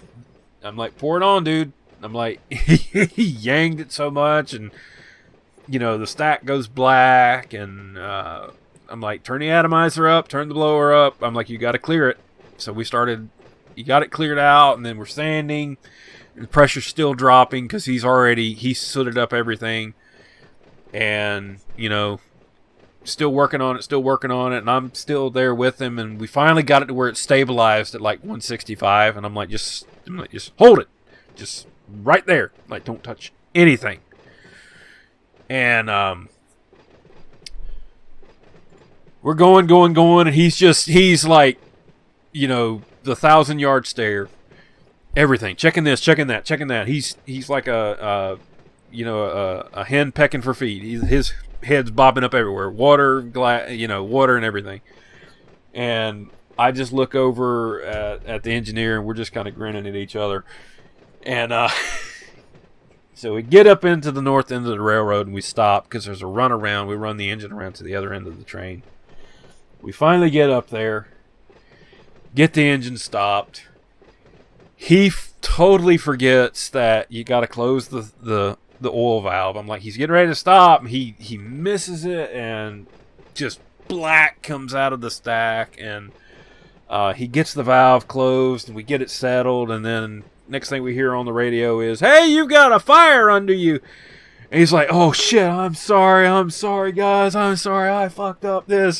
I'm like, pour it on, dude. I'm like, he yanked it so much, and, the stack goes black, and I'm like, turn the atomizer up, turn the blower up. I'm like, you got to clear it. So you got it cleared out, and then we're sanding. The pressure's still dropping because he sooted up everything, and still working on it, and I'm still there with him, and we finally got it to where it's stabilized at like 165, and I'm like, just hold it, just right there, like, don't touch anything. And we're going, and he's like, the 1,000-yard stare. Everything, checking this, checking that. He's like a hen pecking for feed. His head's bobbing up everywhere. Water and everything. And I just look over at the engineer, and we're just kind of grinning at each other. And so we get up into the north end of the railroad, and we stop because there's a run around. We run the engine around to the other end of the train. We finally get up there, get the engine stopped. He totally forgets that you got to close the oil valve. I'm like, he's getting ready to stop. He misses it, and just black comes out of the stack. And he gets the valve closed, and we get it settled. And then next thing we hear on the radio is, "Hey, you got a fire under you." And he's like, "Oh shit, I'm sorry guys, I'm sorry, I fucked up this."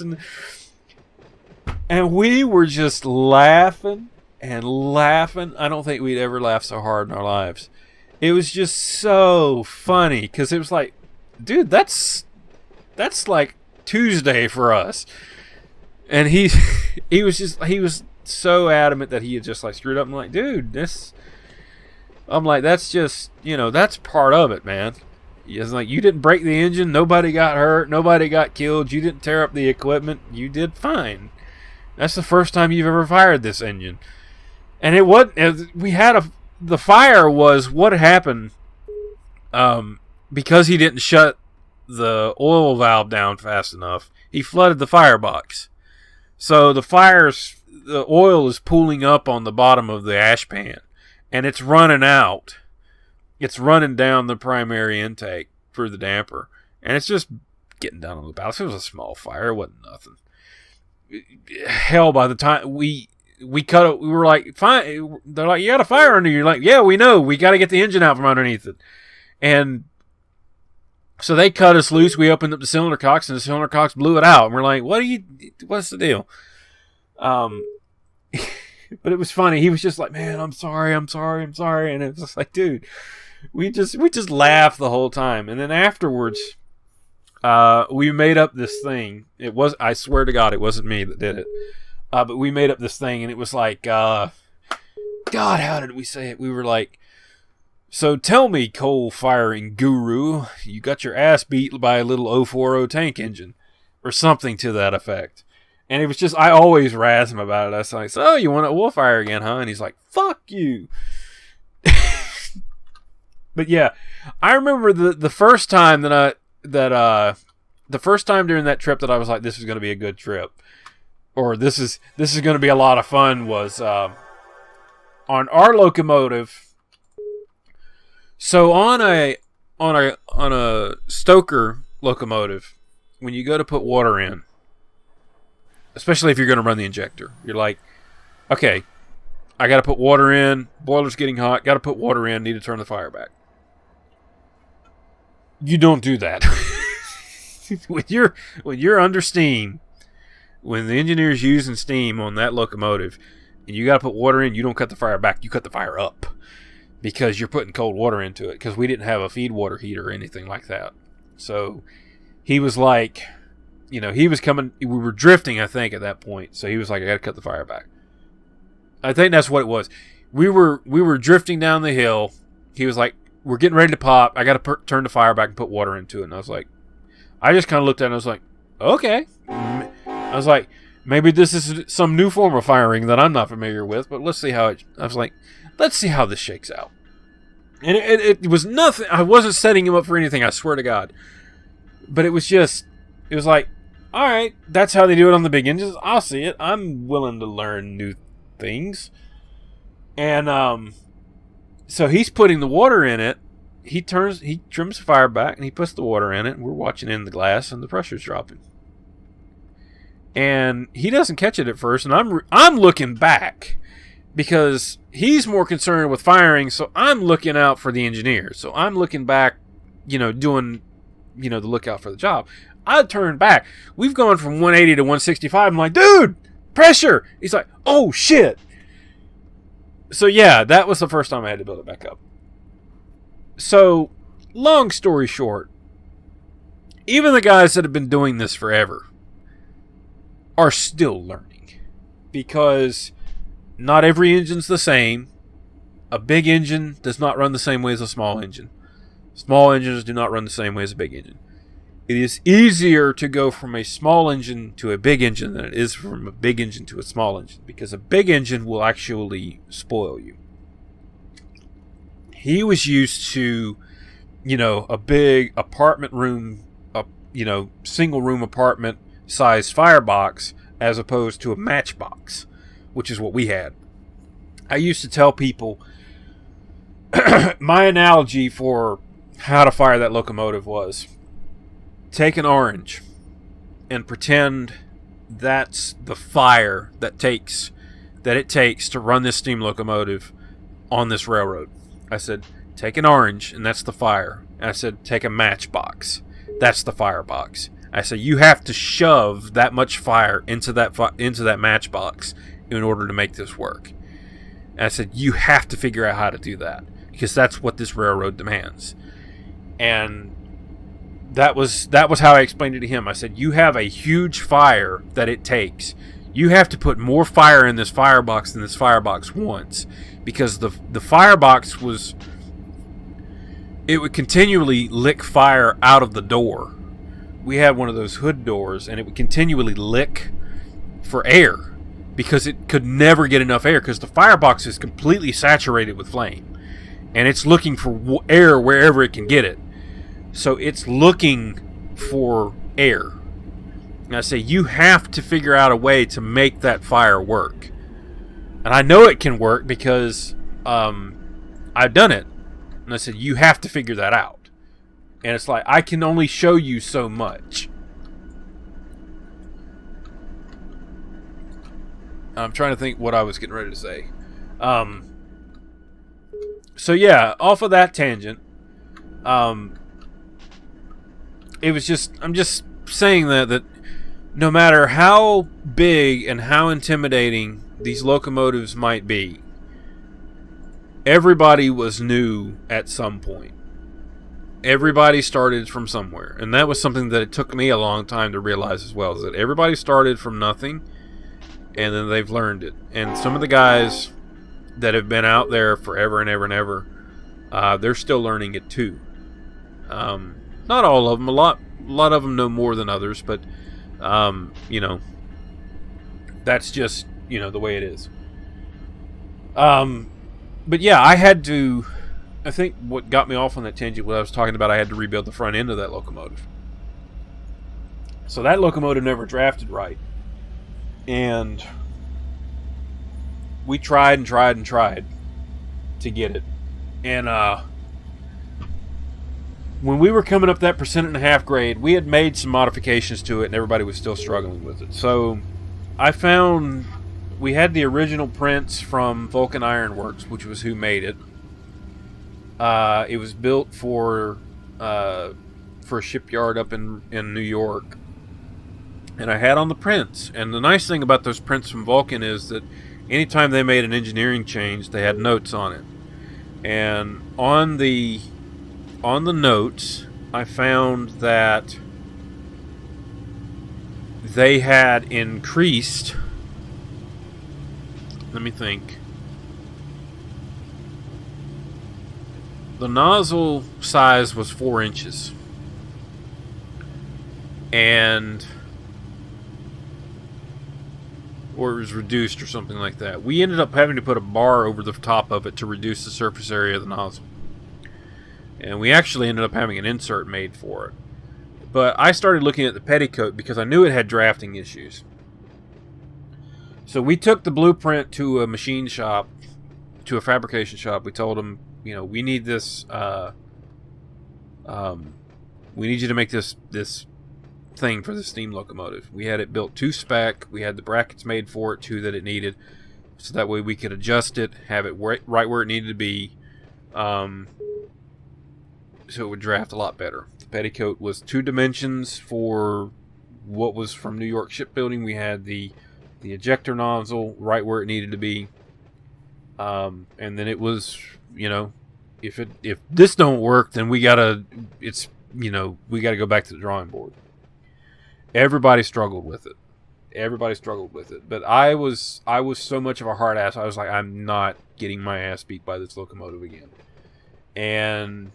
And we were just laughing. And laughing. I don't think we'd ever laughed so hard in our lives. It was just so funny, because it was like, dude, that's like Tuesday for us. And he was so adamant that he had just like screwed up. I'm like, dude, that's just, that's part of it, man. It's like, you didn't break the engine, nobody got hurt, nobody got killed, you didn't tear up the equipment, you did fine. That's the first time you've ever fired this engine. And it wasn't. The fire was what happened because he didn't shut the oil valve down fast enough. He flooded the firebox, so the oil is pooling up on the bottom of the ash pan, and it's running out. It's running down the primary intake through the damper, and it's just getting down on the ballast. It was a small fire. It wasn't nothing. Hell, by the time we cut it, we were like, fine. They're like, you got a fire under you. You're like, yeah, we know. We got to get the engine out from underneath it. And so they cut us loose. We opened up the cylinder cocks, and the cylinder cocks blew it out. And we're like, what's the deal? Um, but it was funny. He was just like, "Man, I'm sorry, I'm sorry, I'm sorry," and it was just like, dude, we just laughed the whole time. And then afterwards, we made up this thing. It was, I swear to God, it wasn't me that did it. But we made up this thing, and it was like, God, how did we say it? We were like, so tell me, coal firing guru, you got your ass beat by a little 040 tank engine, or something to that effect. And it was just, I always razz him about it. I was like, so you want to oil fire again, huh? And he's like, fuck you. But yeah, I remember the first time the first time during that trip that I was like, this is going to be a good trip, or this is going to be a lot of fun, was on our locomotive. So on a Stoker locomotive, when you go to put water in, especially if you're going to run the injector, you're like, okay, I got to put water in, boiler's getting hot, got to put water in, need to turn the fire back. You don't do that. when you're under steam, when the engineer's using steam on that locomotive, and you got to put water in, you don't cut the fire back, you cut the fire up. Because you're putting cold water into it. Because we didn't have a feed water heater or anything like that. So he was like, he was coming. We were drifting, I think, at that point. So he was like, I got to cut the fire back. I think that's what it was. We were drifting down the hill. He was like, we're getting ready to pop. I got to turn the fire back and put water into it. And I was like, I just kind of looked at it and I was like, okay. I was like, maybe this is some new form of firing that I'm not familiar with. But let's see how it. I was like, let's see how this shakes out. And it was nothing. I wasn't setting him up for anything, I swear to God. But it was like, all right, that's how they do it on the big engines. I'll see it. I'm willing to learn new things. And so he's putting the water in it. He trims the fire back, and he puts the water in it. And we're watching in the glass, and the pressure's dropping. And he doesn't catch it at first, and I'm looking back. Because he's more concerned with firing, so I'm looking out for the engineer. So I'm looking back, doing, the lookout for the job. I turn back. We've gone from 180 to 165. I'm like, dude, pressure. He's like, oh, shit. So, yeah, that was the first time I had to build it back up. So, long story short, even the guys that have been doing this forever are still learning. Because not every engine's the same. A big engine does not run the same way as a small engine. Small engines do not run the same way as a big engine. It is easier to go from a small engine to a big engine than it is from a big engine to a small engine, because a big engine will actually spoil you. He was used to, a big apartment room, single room apartment size firebox, as opposed to a matchbox, which is what we had. I used to tell people my analogy for how to fire that locomotive was, take an orange and pretend that's the fire that it takes to run this steam locomotive on this railroad. I said, take an orange and that's the fire. And I said, take a matchbox. That's the firebox. I said, you have to shove that much fire into that matchbox in order to make this work. And I said, you have to figure out how to do that, because that's what this railroad demands. And that was how I explained it to him. I said, you have a huge fire that it takes. You have to put more fire in this firebox than this firebox wants, because the firebox it would continually lick fire out of the door. We had one of those hood doors, and it would continually lick for air, because it could never get enough air, because the firebox is completely saturated with flame, and it's looking for air wherever it can get it. So it's looking for air. And I say, you have to figure out a way to make that fire work. And I know it can work because I've done it. And I said, you have to figure that out. And it's like, I can only show you so much. I'm trying to think what I was getting ready to say. So yeah, off of that tangent, it was just, I'm just saying that no matter how big and how intimidating these locomotives might be, everybody was new at some point. Everybody started from somewhere. And that was something that it took me a long time to realize as well, is that everybody started from nothing, and then they've learned it. And some of the guys that have been out there forever and ever and ever, they're still learning it too. Not all of them. A lot of them know more than others, but that's just the way it is. But yeah, I think what got me off on that tangent, what I was talking about, I had to rebuild the front end of that locomotive. So that locomotive never drafted right, and we tried and tried and tried to get it. And when we were coming up that 1.5% grade, we had made some modifications to it, and everybody was still struggling with it. So I found we had the original prints from Vulcan Iron Works, which was who made it. It was built for a shipyard up in New York, and I had on the prints. And the nice thing about those prints from Vulcan is that anytime they made an engineering change, they had notes on it. And on the notes, I found that they had increased, let me think, the nozzle size was 4 inches, or it was reduced or something like that. We ended up having to put a bar over the top of it to reduce the surface area of the nozzle. And we actually ended up having an insert made for it. But I started looking at the petticoat because I knew it had drafting issues. So we took the blueprint to a machine shop, to a fabrication shop. We told them, we need this, we need you to make this thing for the steam locomotive. We had it built to spec. We had the brackets made for it too that it needed, so that way we could adjust it, have it right where it needed to be, so it would draft a lot better. The petticoat was 2 dimensions for what was from New York shipbuilding. We had the ejector nozzle right where it needed to be, and then it was, if this don't work, then we gotta go back to the drawing board. Everybody struggled with it. But I was so much of a hard ass. I was like, I'm not getting my ass beat by this locomotive again. And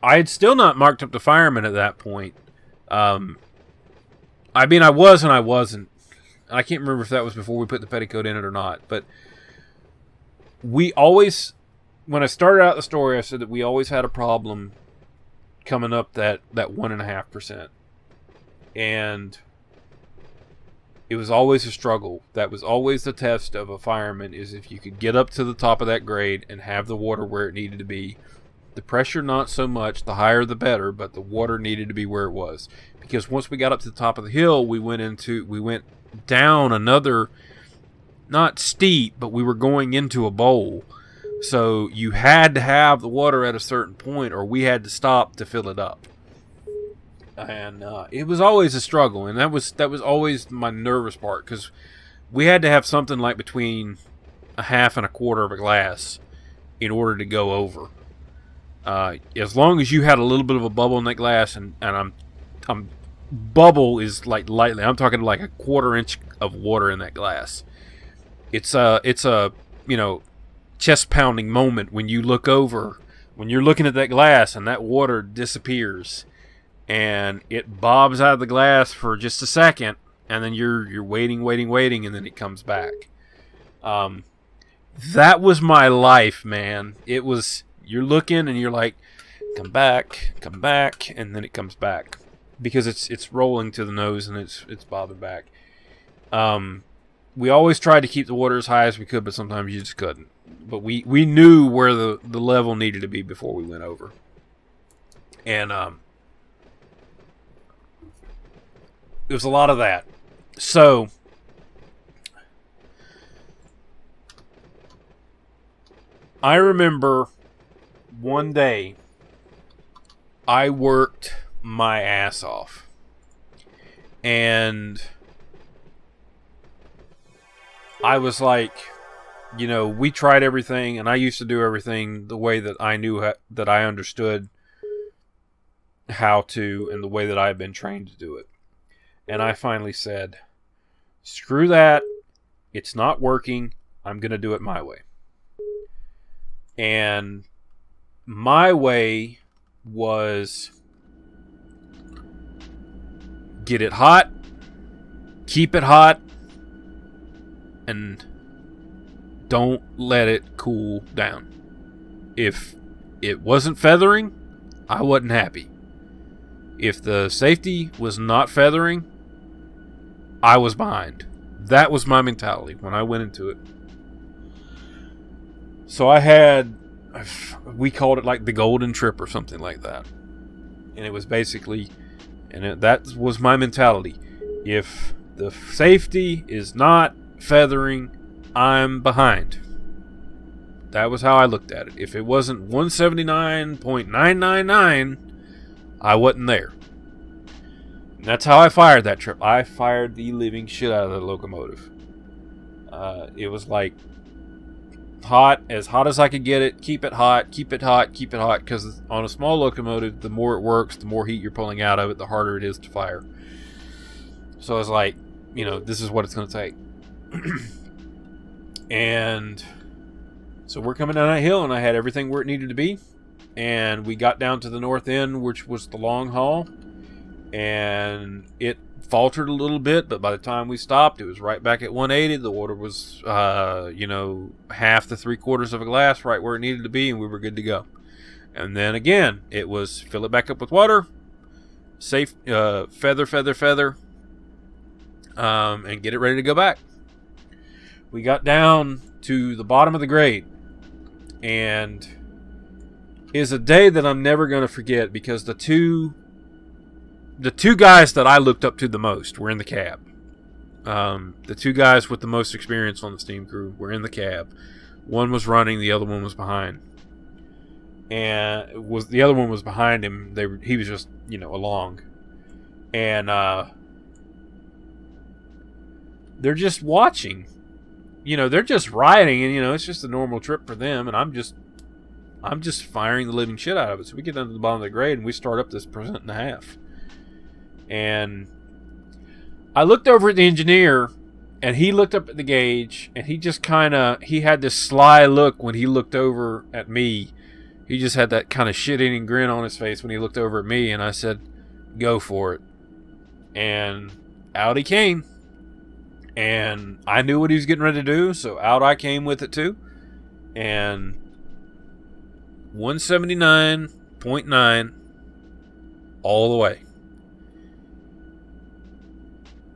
I had still not marked up the fireman at that point. I was and I wasn't. I can't remember if that was before we put the petticoat in it or not. But we always, when I started out the story, I said that we always had a problem coming up that 1.5%. And it was always a struggle. That was always the test of a fireman, is if you could get up to the top of that grade and have the water where it needed to be. The pressure, not so much. The higher the better, but the water needed to be where it was. Because once we got up to the top of the hill, we went down another, not steep, but we were going into a bowl. So you had to have the water at a certain point, or we had to stop to fill it up. And it was always a struggle, and that was always my nervous part, because we had to have something like between 1/2 and 1/4 of a glass in order to go over. As long as you had a little bit of a bubble in that glass, and I'm bubble is like lightly, I'm talking like a 1/4 inch of water in that glass. It's a chest pounding moment when you look over, when you're looking at that glass and that water disappears. And it bobs out of the glass for just a second, and then you're waiting, and then it comes back. That was my life, man. It was, you're looking and you're like, come back, and then it comes back because it's rolling to the nose and it's bobbing back. We always tried to keep the water as high as we could, but sometimes you just couldn't. But we knew where the level needed to be before we went over, and it was a lot of that. So I remember one day I worked my ass off. And I was like, we tried everything, and I used to do everything the way that I knew that I understood how to, and the way that I had been trained to do it. And I finally said, screw that. It's not working. I'm going to do it my way. And my way was get it hot, keep it hot, and don't let it cool down. If it wasn't feathering, I wasn't happy. If the safety was not feathering, I was behind. That was my mentality when I went into it. So we called it like the golden trip or something like that. And it was basically, that was my mentality. If the safety is not feathering, I'm behind. That was how I looked at it. If it wasn't 179.999, I wasn't there. And that's how I fired that trip. I fired the living shit out of the locomotive. It was like as hot as I could get it. Keep it hot, keep it hot, keep it hot. Because on a small locomotive, the more it works, the more heat you're pulling out of it, the harder it is to fire. So I was like, this is what it's going to take. And so we're coming down that hill, and I had everything where it needed to be. And we got down to the north end, which was the long haul. And it faltered a little bit, but by the time we stopped, it was right back at 180. The water was, half to 3/4 of a glass, right where it needed to be, and we were good to go. And then again, it was fill it back up with water, safe, feather, and get it ready to go back. We got down to the bottom of the grade, and it's a day that I'm never going to forget, because the two guys that I looked up to the most were in the cab. The two guys with the most experience on the steam crew were in the cab. One was running, the other one was behind. And the other one was behind him. He was just, along. And they're just watching. They're just riding, and it's just a normal trip for them, and I'm just firing the living shit out of it. So we get down to the bottom of the grade, and we start up this 1.5%. And I looked over at the engineer, and he looked up at the gauge, and he just he had this sly look when he looked over at me. He just had that kind of shit-eating grin on his face when he looked over at me, and I said, go for it. And out he came. And I knew what he was getting ready to do, so out I came with it too. And 179.9 all the way.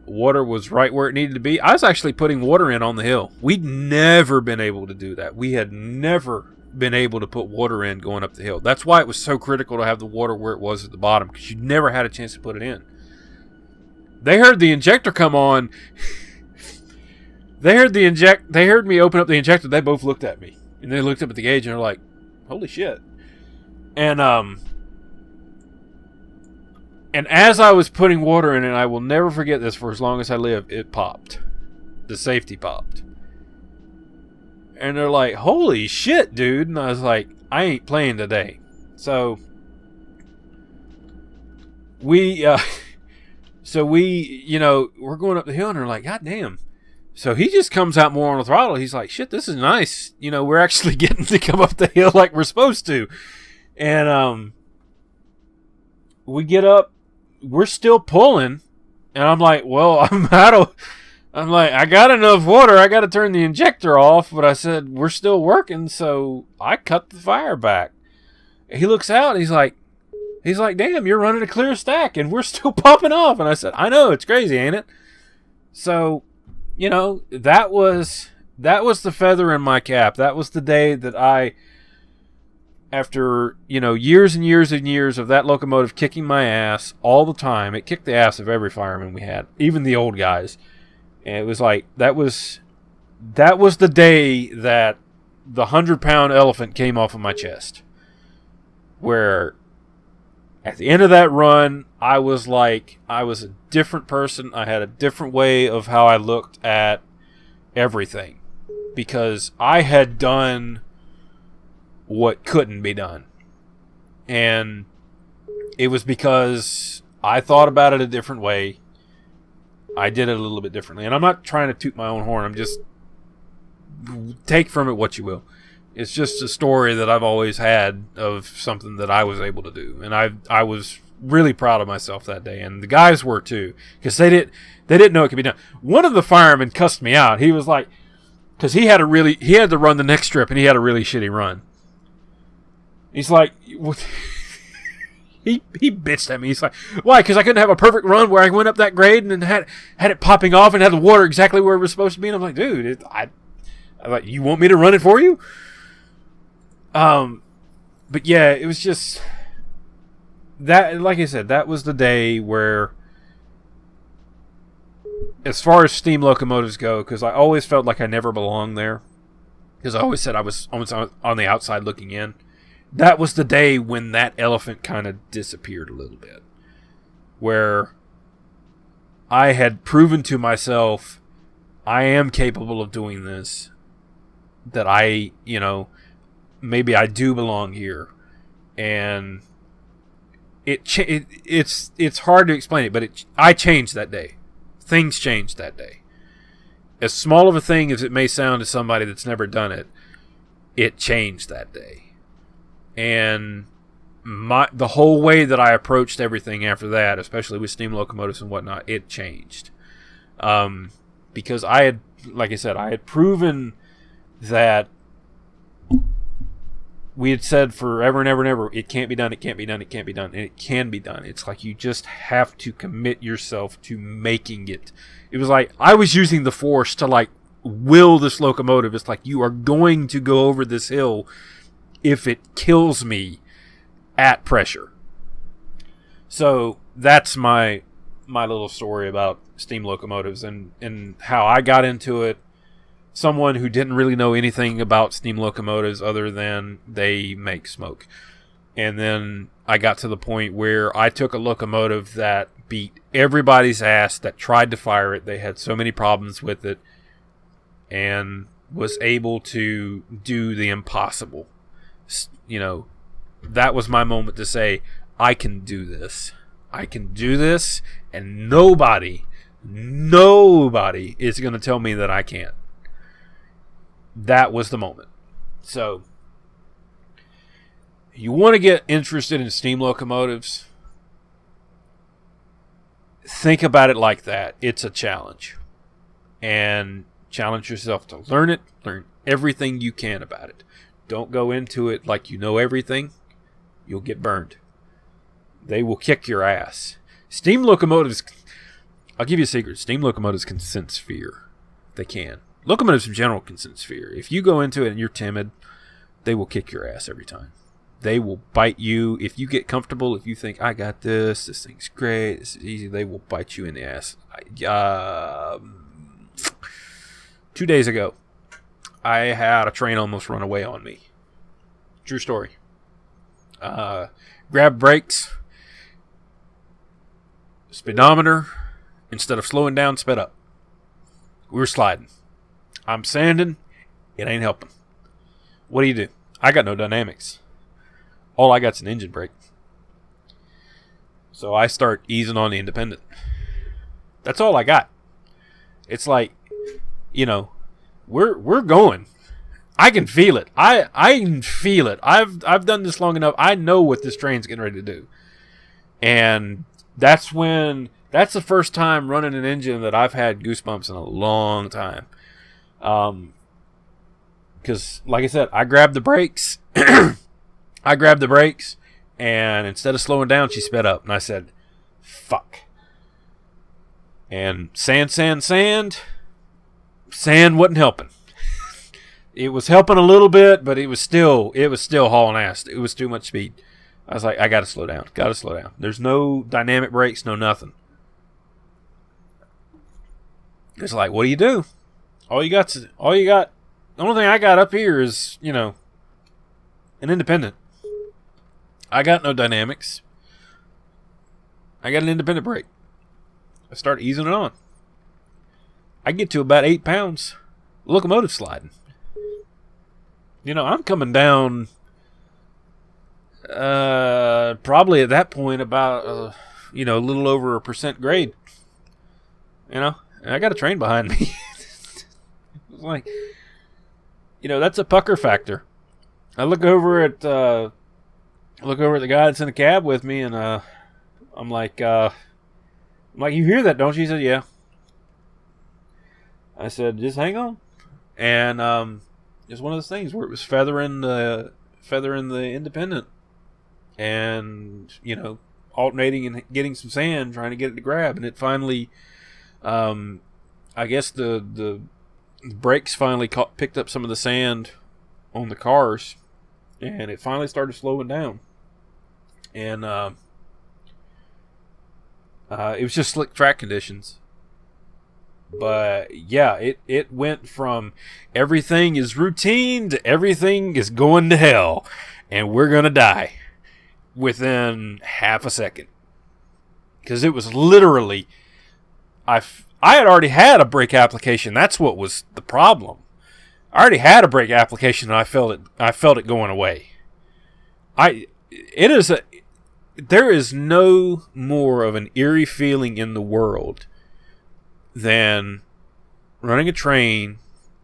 Water was right where it needed to be. I was actually putting water in on the hill. We'd never been able to do that. We had never been able to put water in going up the hill. That's why it was so critical to have the water where it was at the bottom, because you never had a chance to put it in. They heard the injector come on. They heard me open up the injector. They both looked at me, and they looked up at the gauge, and they're like, "Holy shit!" And as I was putting water in it, I will never forget this for as long as I live. It popped. The safety popped, and they're like, "Holy shit, dude!" And I was like, "I ain't playing today." So we, we're going up the hill, and they're like, "God damn." So he just comes out more on the throttle. He's like, shit, this is nice. We're actually getting to come up the hill like we're supposed to. And we get up. We're still pulling. And I'm like, well, I got enough water. I got to turn the injector off. But I said, we're still working. So I cut the fire back. He looks out. And he's like, damn, you're running a clear stack. And we're still popping off. And I said, I know. It's crazy, ain't it? So... that was the feather in my cap. That was the day that I, after, years and years and years of that locomotive kicking my ass all the time, it kicked the ass of every fireman we had, even the old guys. And it was like, that was the day that the 100-pound elephant came off of my chest. Where At the end of that run, I was a different person. I had a different way of how I looked at everything, because I had done what couldn't be done. And it was because I thought about it a different way. I did it a little bit differently. And I'm not trying to toot my own horn. I'm just, take from it what you will. It's just a story that I've always had of something that I was able to do. And I was really proud of myself that day. And the guys were too. Because they didn't know it could be done. One of the firemen cussed me out. He was like, because he had to run the next strip, and he had a really shitty run. He's like, he bitched at me. He's like, why? Because I couldn't have a perfect run where I went up that grade and then had it popping off and had the water exactly where it was supposed to be. And I'm like, dude, I'm like, you want me to run it for you? But yeah, it was just that. Like I said, that was the day where, as far as steam locomotives go, because I always felt like I never belonged there, because I always said I was almost on the outside looking in. That was the day when that elephant kind of disappeared a little bit, where I had proven to myself I am capable of doing this, that I, maybe I do belong here. And it's hard to explain it, but I changed that day. Things changed that day. As small of a thing as it may sound to somebody that's never done it, it changed that day. And the whole way that I approached everything after that, especially with steam locomotives and whatnot, it changed. Because I had, like I said, I had proven that we had said forever and ever and ever, it can't be done, it can't be done, it can't be done, and it can be done. It's like you just have to commit yourself to making it. It was like I was using the force to like will this locomotive. It's like, you are going to go over this hill if it kills me at pressure. So that's my little story about steam locomotives and how I got into it. Someone who didn't really know anything about steam locomotives other than they make smoke. And then I got to the point where I took a locomotive that beat everybody's ass that tried to fire it. They had so many problems with it, and was able to do the impossible. That was my moment to say, I can do this. I can do this, and nobody is going to tell me that I can't. That was the moment. So, you want to get interested in steam locomotives? Think about it like that. It's a challenge. And challenge yourself to learn it. Learn everything you can about it. Don't go into it like you know everything. You'll get burned. They will kick your ass. Steam locomotives, I'll give you a secret. Steam locomotives can sense fear. They can. Locomotives in general can sense fear. If you go into it and you're timid, they will kick your ass every time. They will bite you. If you get comfortable, if you think, I got this thing's great, this is easy, they will bite you in the ass. 2 days ago, I had a train almost run away on me. True story. Grabbed brakes. Speedometer, instead of slowing down, sped up. We were sliding. I'm sanding. It ain't helping. What do? I got no dynamics. All I got's an engine brake. So I start easing on the independent. That's all I got. It's like, we're going. I can feel it. I can feel it. I've done this long enough. I know what this train's getting ready to do. And that's the first time running an engine that I've had goosebumps in a long time. Because, like I said, I grabbed the brakes. And instead of slowing down, she sped up. And I said, fuck. And sand wasn't helping. It was helping a little bit, but it was still hauling ass. It was too much speed. I was like, I gotta slow down. There's no dynamic brakes, no nothing. It's like, what do? All you got. The only thing I got up here is, an independent. I got no dynamics. I got an independent brake. I start easing it on. I get to about 8 pounds. Locomotive sliding. You know, I'm coming down probably at that point about, a little over a percent grade. You know, and I got a train behind me. It's like, that's a pucker factor. I look over at the guy that's in the cab with me, and I'm like, you hear that, don't you? He said, yeah. I said, just hang on. And it's one of those things where it was feathering the independent, and alternating and getting some sand, trying to get it to grab, and it finally, I guess the brakes finally picked up some of the sand on the cars, and it finally started slowing down. And it was just slick track conditions. But yeah, it went from everything is routine to everything is going to hell and we're going to die within half a second. Because it was literally, I had already had a brake application. That's what was the problem. I already had a brake application and I felt it going away. There is no more of an eerie feeling in the world than running a train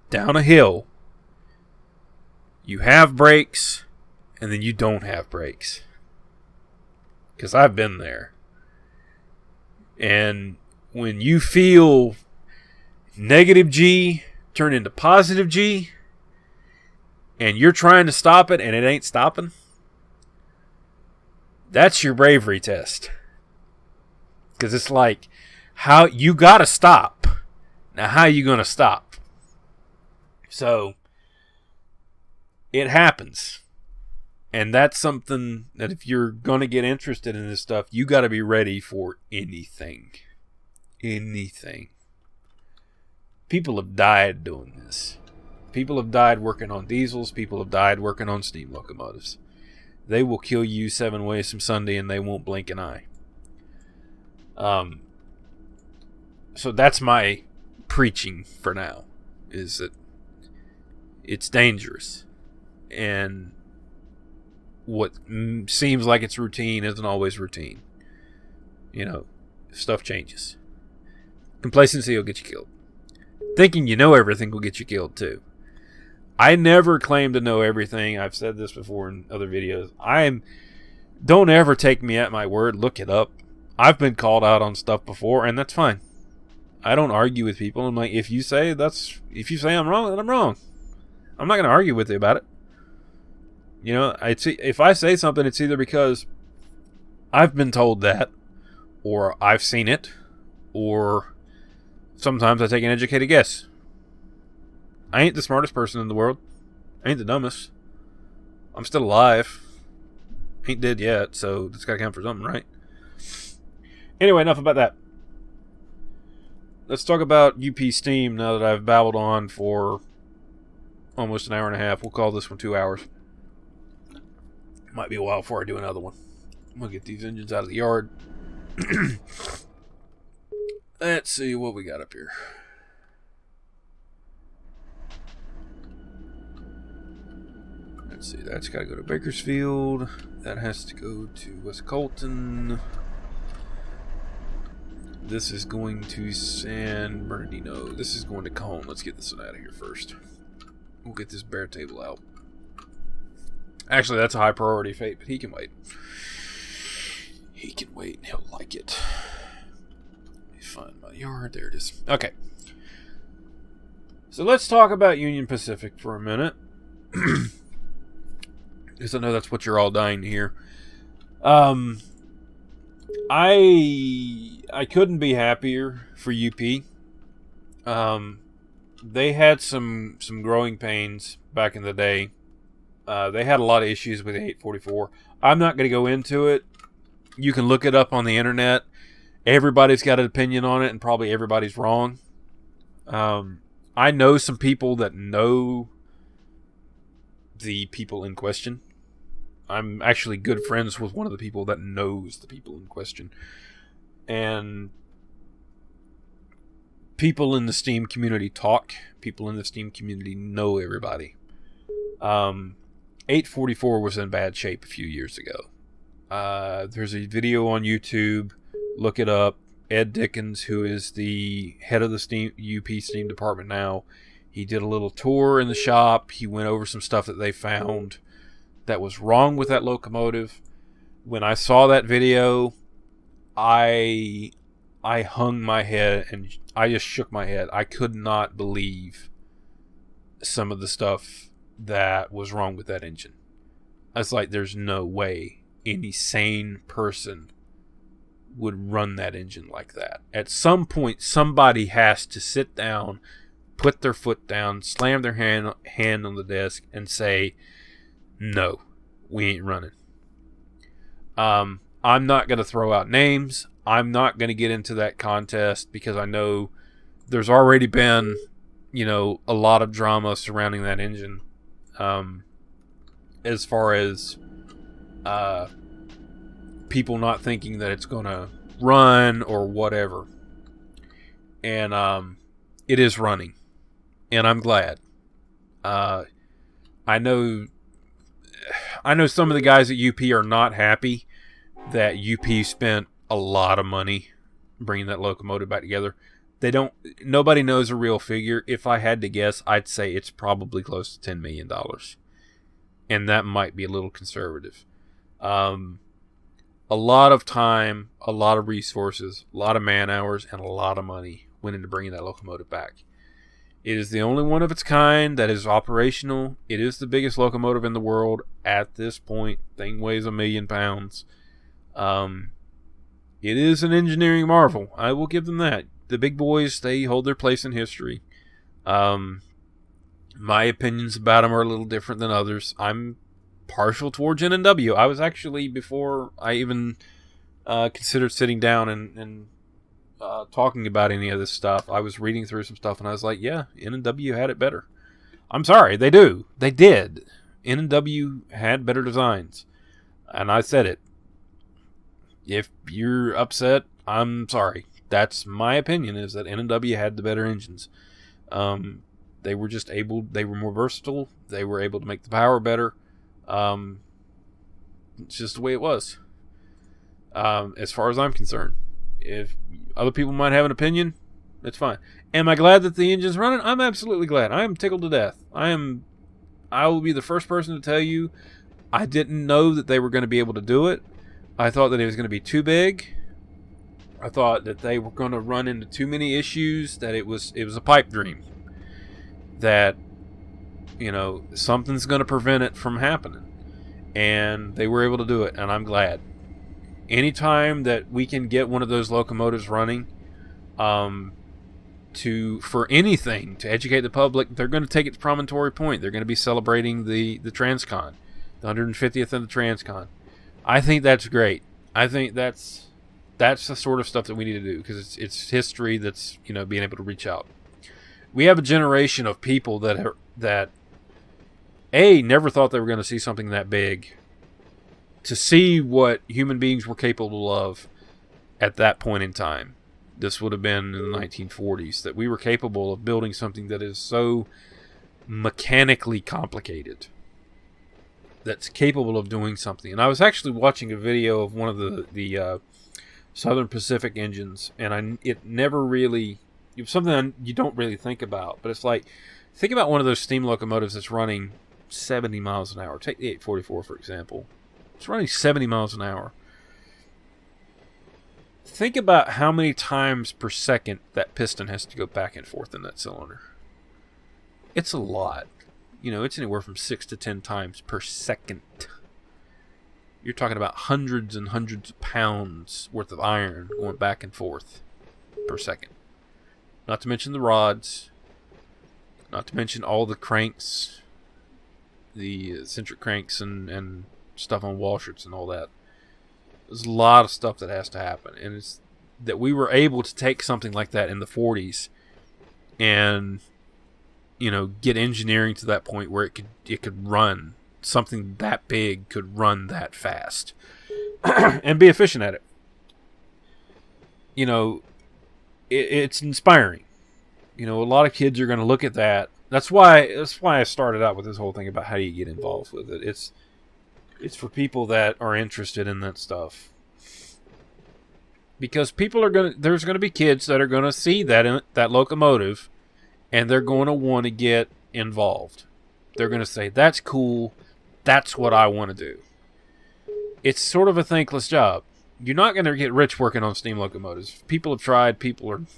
down a hill. You have brakes, and then you don't have brakes. Because I've been there. And when you feel negative G turn into positive G, and you're trying to stop it, and it ain't stopping, that's your bravery test. Because it's like, how you gotta stop. Now, how you gonna stop? So, it happens. And that's something that if you're gonna get interested in this stuff, you gotta be ready for anything. Anything. People have died doing this. People have died working on diesels. People have died working on steam locomotives. They will kill you 7 ways from Sunday and they won't blink an eye. So that's my preaching for now, is that it's dangerous. And what seems like it's routine isn't always routine. Stuff changes. Complacency will get you killed. Thinking you know everything will get you killed too. I never claim to know everything. I've said this before in other videos. Don't ever take me at my word. Look it up. I've been called out on stuff before, and that's fine. I don't argue with people. I'm like, if you say I'm wrong, then I'm wrong. I'm not going to argue with you about it. If I say something, it's either because I've been told that, or I've seen it, or sometimes I take an educated guess. I ain't the smartest person in the world. I ain't the dumbest. I'm still alive. Ain't dead yet, so it's got to count for something, right? Anyway, enough about that. Let's talk about UP Steam now that I've babbled on for almost an hour and a half. We'll call this one 2 hours. Might be a while before I do another one. I'm going to get these engines out of the yard. Let's see what we got up here. Let's see, that's got to go to Bakersfield. That has to go to West Colton. This is going to San Bernardino. This is going to Cone. Let's get this one out of here first. We'll get this bare table out. Actually, that's a high priority fate, but he can wait. He can wait. He'll like it. Let me find my yard. There it is. Okay. So let's talk about Union Pacific for a minute. Because I know that's what you're all dying to hear. I couldn't be happier for UP. They had some growing pains back in the day. They had a lot of issues with the 844. I'm not going to go into it. You can look it up on the internet. Everybody's got an opinion on it, and probably everybody's wrong. I know some people that know the people in question. I'm actually good friends with one of the people that knows the people in question. And people in the steam community talk. People in the steam community know everybody. 844 was in bad shape a few years ago. There's a video on YouTube. Look it up. Ed Dickens, who is the head of the UP Steam department now, he did a little tour in the shop. He went over some stuff that they found that was wrong with that locomotive. When I saw that video, I hung my head and I just shook my head. I could not believe some of the stuff that was wrong with that engine. I was like, there's no way any sane person would run that engine like that. At some point, somebody has to sit down, put their foot down, slam their hand on the desk, and say, no, we ain't running. I'm not going to throw out names. I'm not going to get into that contest because I know there's already been, a lot of drama surrounding that engine. As far as people not thinking that it's going to run or whatever. And it is running. And I'm glad. I know some of the guys at UP are not happy that UP spent a lot of money bringing that locomotive back together. Nobody knows a real figure. If I had to guess, I'd say it's probably close to $10 million. And that might be a little conservative. A lot of time, a lot of resources, a lot of man hours, and a lot of money went into bringing that locomotive back. It is the only one of its kind that is operational. It is the biggest locomotive in the world at this point. Thing weighs 1 million pounds. It is an engineering marvel. I will give them that. The big boys, they hold their place in history. My opinions about them are a little different than others. I'm partial towards N&W. I was actually, before I even considered sitting down and talking about any of this stuff, I was reading through some stuff and I was like, yeah, N&W had it better. I'm sorry, they do. They did. N&W had better designs. And I said it. If you're upset, I'm sorry. That's my opinion, is that N&W had the better engines. They were more versatile. They were able to make the power better. It's just the way it was. As far as I'm concerned. If other people might have an opinion, that's fine. Am I glad that the engine's running? I'm absolutely glad. I am tickled to death. I will be the first person to tell you I didn't know that they were going to be able to do it. I thought that it was going to be too big. I thought that they were going to run into too many issues, that it was a pipe dream. That, something's going to prevent it from happening. And they were able to do it, and I'm glad. Anytime that we can get one of those locomotives running, for anything, to educate the public, they're going to take it to Promontory Point. They're going to be celebrating the Transcon, the 150th of the Transcon. I think that's great. I think that's the sort of stuff that we need to do, because it's history that's, being able to reach out. We have a generation of people that never thought they were going to see something that big. To see what human beings were capable of at that point in time. This would have been in the 1940s, that we were capable of building something that is so mechanically complicated, that's capable of doing something. And I was actually watching a video of one of the Southern Pacific engines, and it was something you don't really think about, but it's like, think about one of those steam locomotives that's running 70 miles an hour. Take the 844, for example. It's running 70 miles an hour. Think about how many times per second that piston has to go back and forth in that cylinder. It's a lot. It's anywhere from 6 to 10 times per second. You're talking about hundreds and hundreds of pounds worth of iron going back and forth per second. Not to mention the rods. Not to mention all the cranks. The eccentric cranks and stuff on washers and all that. There's a lot of stuff that has to happen, and it's that we were able to take something like that in the 40s and get engineering to that point where it could run something that big, could run that fast and be efficient at it. you know, it's inspiring. You know, a lot of kids are going to look at that. That's why I started out with this whole thing about how do you get involved with it. It's for people that are interested in that stuff. Because there's going to be kids that are going to see that locomotive, and they're going to want to get involved. They're going to say, that's cool. That's what I want to do. It's sort of a thankless job. You're not going to get rich working on steam locomotives. People have tried.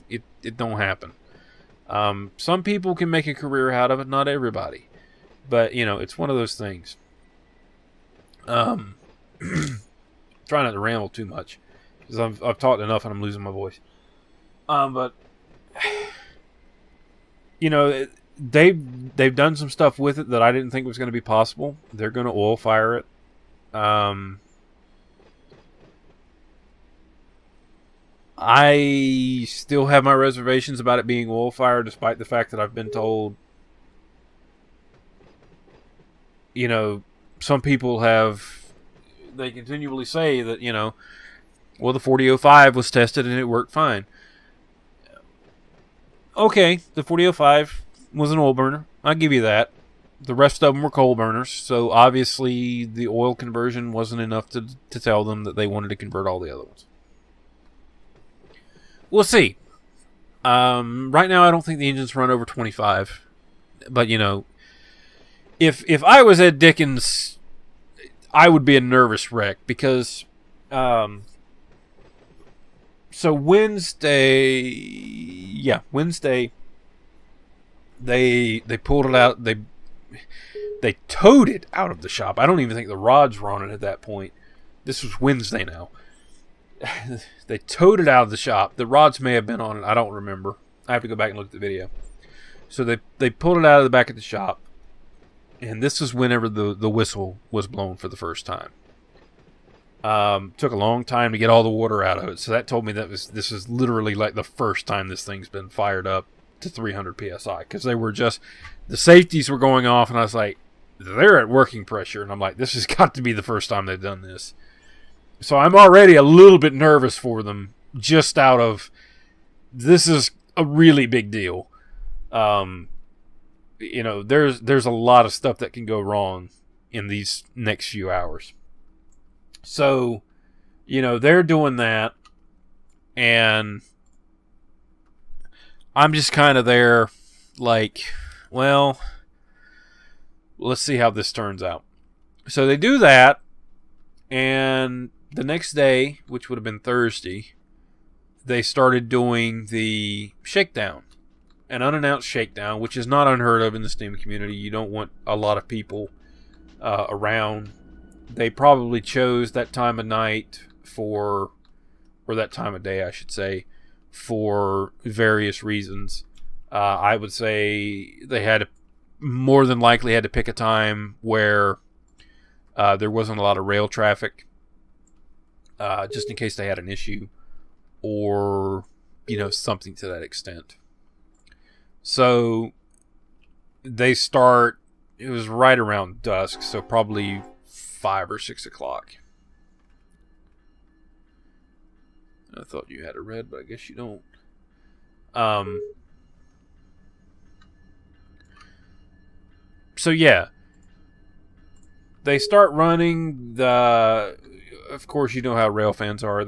It don't happen. Some people can make a career out of it. Not everybody. But, you know, it's one of those things. Try not to ramble too much. Because I've talked enough and I'm losing my voice. But, you know, they've done some stuff with it that I didn't think was going to be possible. They're going to oil fire it. I still have my reservations about it being oil fire, despite the fact that I've been told, you know, some people they continually say that, you know, well, the 4005 was tested and it worked fine. Okay, the 4005 was an oil burner. I'll give you that. The rest of them were coal burners, so obviously the oil conversion wasn't enough to tell them that they wanted to convert all the other ones. We'll see. Right now, I don't think the engines run over 25. But, you know, if I was Ed Dickens, I would be a nervous wreck. Because, so Wednesday, they pulled it out. They towed it out of the shop. I don't even think the rods were on it at that point. This was Wednesday now. They towed it out of the shop. The rods may have been on it. I don't remember. I have to go back and look at the video. So they pulled it out of the back of the shop. And this is whenever the whistle was blown for the first time. Took a long time to get all the water out of it. So that told me that this is literally like the first time this thing's been fired up to 300 PSI. Because the safeties were going off. And I was like, they're at working pressure. And I'm like, this has got to be the first time they've done this. So I'm already a little bit nervous for them, just out of, this is a really big deal. You know, there's a lot of stuff that can go wrong in these next few hours. So, you know, they're doing that, and I'm just kind of there, like, well, let's see how this turns out. So they do that, and the next day, which would have been Thursday, they started doing the shakedown. An unannounced shakedown, which is not unheard of in the steam community. You don't want a lot of people around. They probably chose that time of night or that time of day, I should say, for various reasons. I would say they more than likely had to pick a time where there wasn't a lot of rail traffic. Just in case they had an issue, or, you know, something to that extent. So they start, it was right around dusk, so probably 5 or 6 o'clock. I thought you had a red, but I guess you don't. So yeah, they start running of course, you know how rail fans are.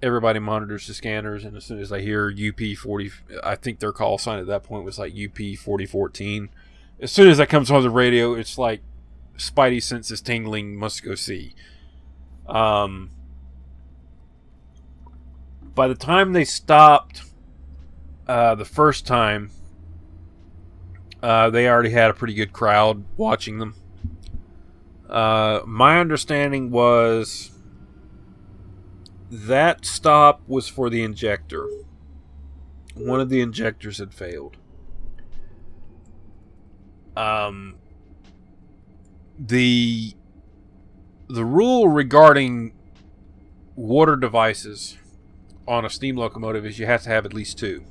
Everybody monitors the scanners, and as soon as they hear UP 40, I think their call sign at that point was like UP 4014. As soon as that comes on the radio, it's like Spidey senses tingling, must go see. By the time they stopped the first time, they already had a pretty good crowd watching them. My understanding was that stop was for the injector. One of the injectors had failed. The rule regarding water devices on a steam locomotive is you have to have at least 2.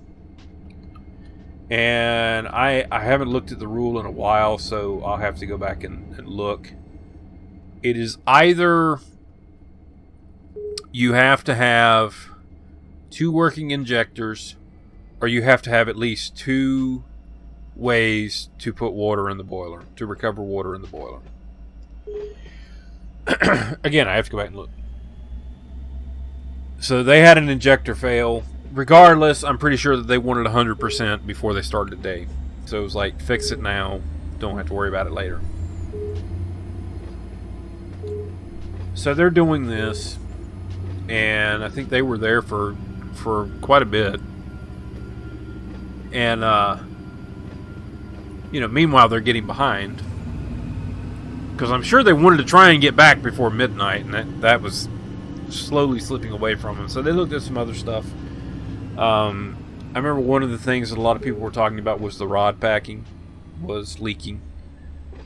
And I haven't looked at the rule in a while, so I'll have to go back and look. It is either you have to have 2 working injectors, or you have to have at least 2 ways to put water in the boiler, to recover water in the boiler. Again, I have to go back and look. So they had an injector fail. Regardless, I'm pretty sure that they wanted 100% before they started the day. So it was like, fix it now, don't have to worry about it later. So they're doing this, and I think they were there for quite a bit. And meanwhile they're getting behind, because I'm sure they wanted to try and get back before midnight, and that was slowly slipping away from them. So they looked at some other stuff. I remember one of the things that a lot of people were talking about was the rod packing was leaking.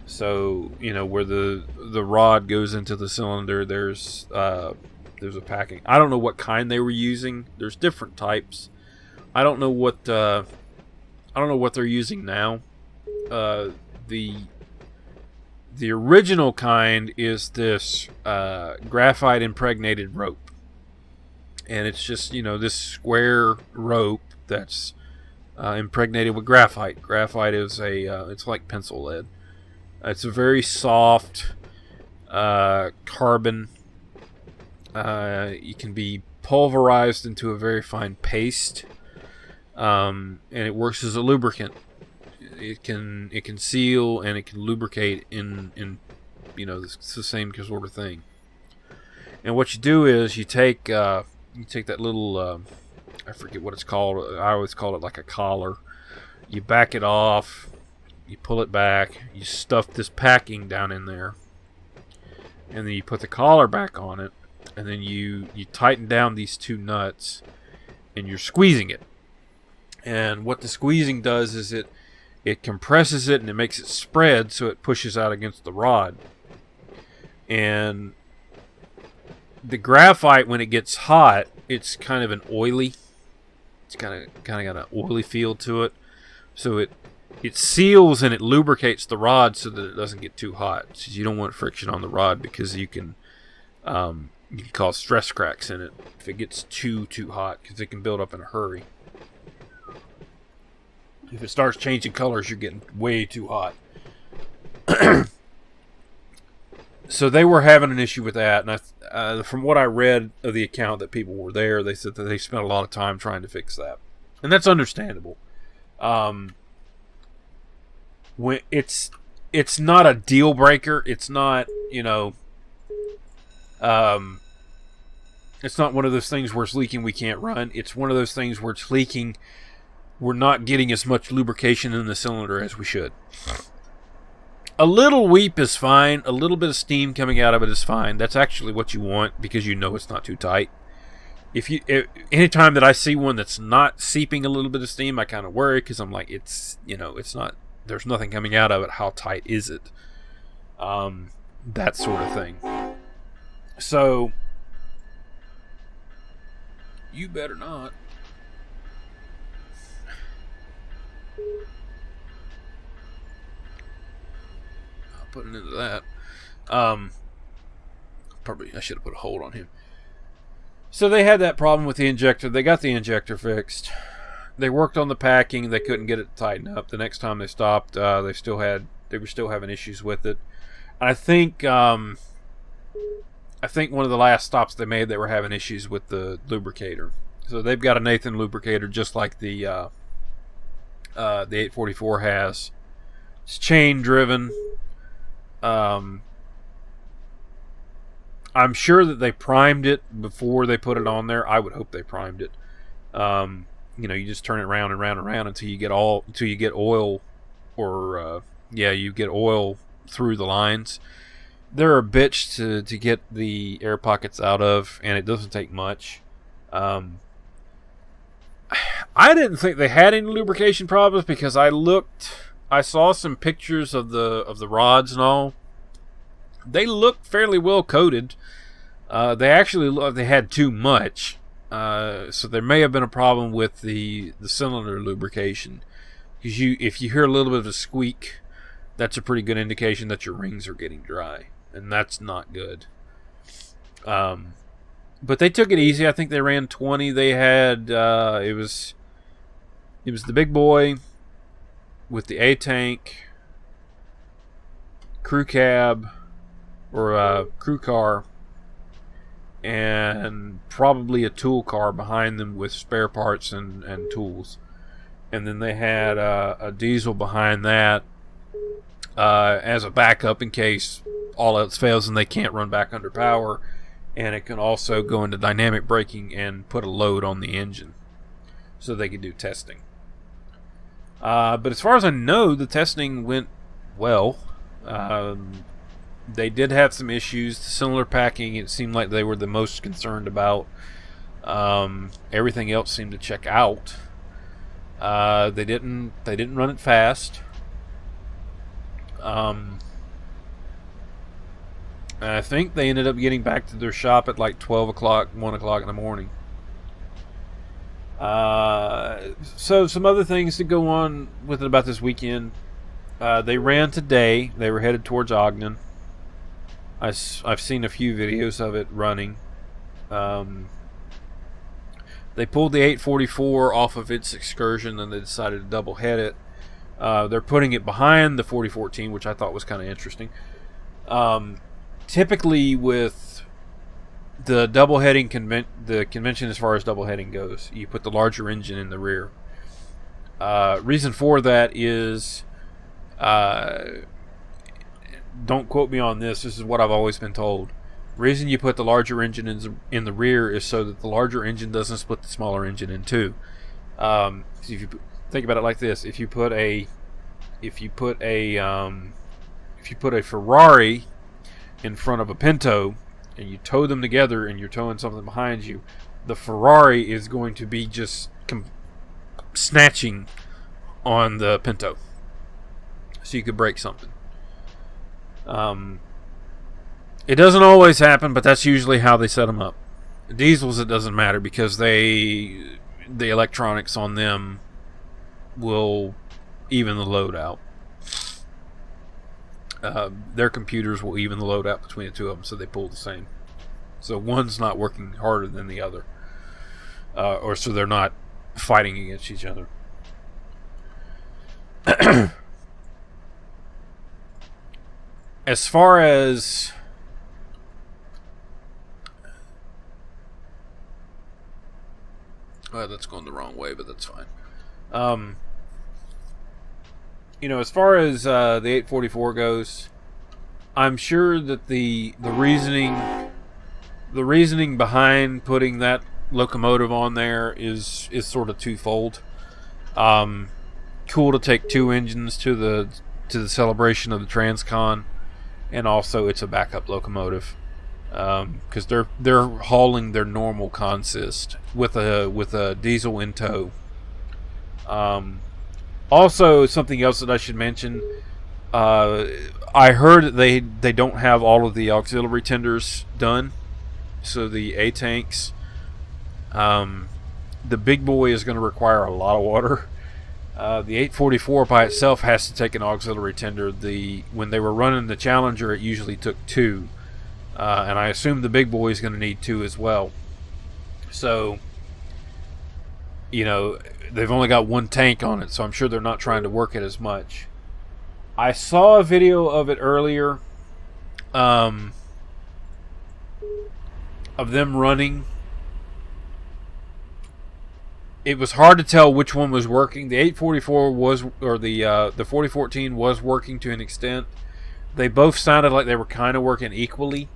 So, where the rod goes into the cylinder, there's a packing. I don't know what kind they were using. There's different types. I don't know what they're using now. The original kind is this graphite impregnated rope. And it's just, this square rope that's impregnated with graphite. Graphite is it's like pencil lead. It's a very soft carbon. It can be pulverized into a very fine paste, and it works as a lubricant. It can seal and it can lubricate in it's the same sort of thing. And what you do is you take that little I forget what it's called. I always call it like a collar. You back it off. You pull it back. You stuff this packing down in there, and then you put the collar back on it, and then you tighten down these 2 nuts, and you're squeezing it. And what the squeezing does is it compresses it and it makes it spread, so it pushes out against the rod. And the graphite, when it gets hot, it's kind of an oily. It's kind of got an oily feel to it, so it seals and it lubricates the rod so that it doesn't get too hot. So you don't want friction on the rod, because you can cause stress cracks in it if it gets too hot, because it can build up in a hurry. If it starts changing colors, you're getting way too hot. So they were having an issue with that, and from what I read of the account that people were there, they said that they spent a lot of time trying to fix that, and that's understandable. When it's not a deal breaker, it's not it's not one of those things where it's leaking, we can't run. It's one of those things where it's leaking, we're not getting as much lubrication in the cylinder as we should. A little weep is fine. A little bit of steam coming out of it is fine. That's actually what you want, because it's not too tight. Anytime that I see one that's not seeping a little bit of steam, I kind of worry, because I'm like, it's not, there's nothing coming out of it. How tight is it? That sort of thing. So, you better not. Putting into that. Probably I should have put a hold on him. So they had that problem with the injector. They got the injector fixed. They worked on the packing. They couldn't get it to tighten up. The next time they stopped, they were still having issues with it. And I think one of the last stops they made, they were having issues with the lubricator. So they've got a Nathan lubricator just like the 844 has. It's chain driven. I'm sure that they primed it before they put it on there. I would hope they primed it. You just turn it round and round and round until you get oil, or you get oil through the lines. They're a bitch to get the air pockets out of, and it doesn't take much. I didn't think they had any lubrication problems, because I saw some pictures of the rods and all. They look fairly well coated. They had too much. So there may have been a problem with the cylinder lubrication. Because if you hear a little bit of a squeak, that's a pretty good indication that your rings are getting dry, and that's not good. But they took it easy. I think they ran 20. They had it was the big boy with the A tank, crew cab, or crew car, and probably a tool car behind them with spare parts and tools. And then they had a diesel behind that as a backup in case all else fails and they can't run back under power. And it can also go into dynamic braking and put a load on the engine so they could do testing. But as far as I know, the testing went well. They did have some issues. The cylinder packing, it seemed like they were the most concerned about. Everything else seemed to check out. They didn't run it fast. I think they ended up getting back to their shop at like 12 o'clock, 1 o'clock in the morning. So some other things to go on with it about this weekend. They ran today. They were headed towards Ogden. I've seen a few videos of it running. They pulled the 844 off of its excursion and they decided to double head it. They're putting it behind the 4014, which I thought was kind of interesting. Typically with the double heading the convention as far as double heading goes, you put the larger engine in the rear. Reason for that is, don't quote me on this. This is what I've always been told. Reason you put the larger engine in the rear is so that the larger engine doesn't split the smaller engine in two. So if you think about it like this, if you put a Ferrari in front of a Pinto and you tow them together and you're towing something behind you, the Ferrari is going to be just snatching on the Pinto, so you could break something. It doesn't always happen, but that's usually how they set them up. Diesels, it doesn't matter because the electronics on them will even the load out. Their computers will even the load out between the two of them, so they pull the same. So one's not working harder than the other, or so they're not fighting against each other. As far as that's going the wrong way, but that's fine. As far as the 844 goes, I'm sure that the reasoning behind putting that locomotive on there is sort of twofold. Cool to take two engines to the celebration of the Transcon, and also it's a backup locomotive because they're hauling their normal consist with a diesel in tow. Also, something else that I should mention, I heard that they don't have all of the auxiliary tenders done, so the A tanks, the big boy is going to require a lot of water. The 844 by itself has to take an auxiliary tender. When they were running the Challenger, it usually took two, and I assume the big boy is going to need two as well. So, they've only got one tank on it, so I'm sure they're not trying to work it as much. I saw a video of it earlier, of them running. It was hard to tell which one was working. The 844 was, or the 4014 was working to an extent. They both sounded like they were kind of working equally.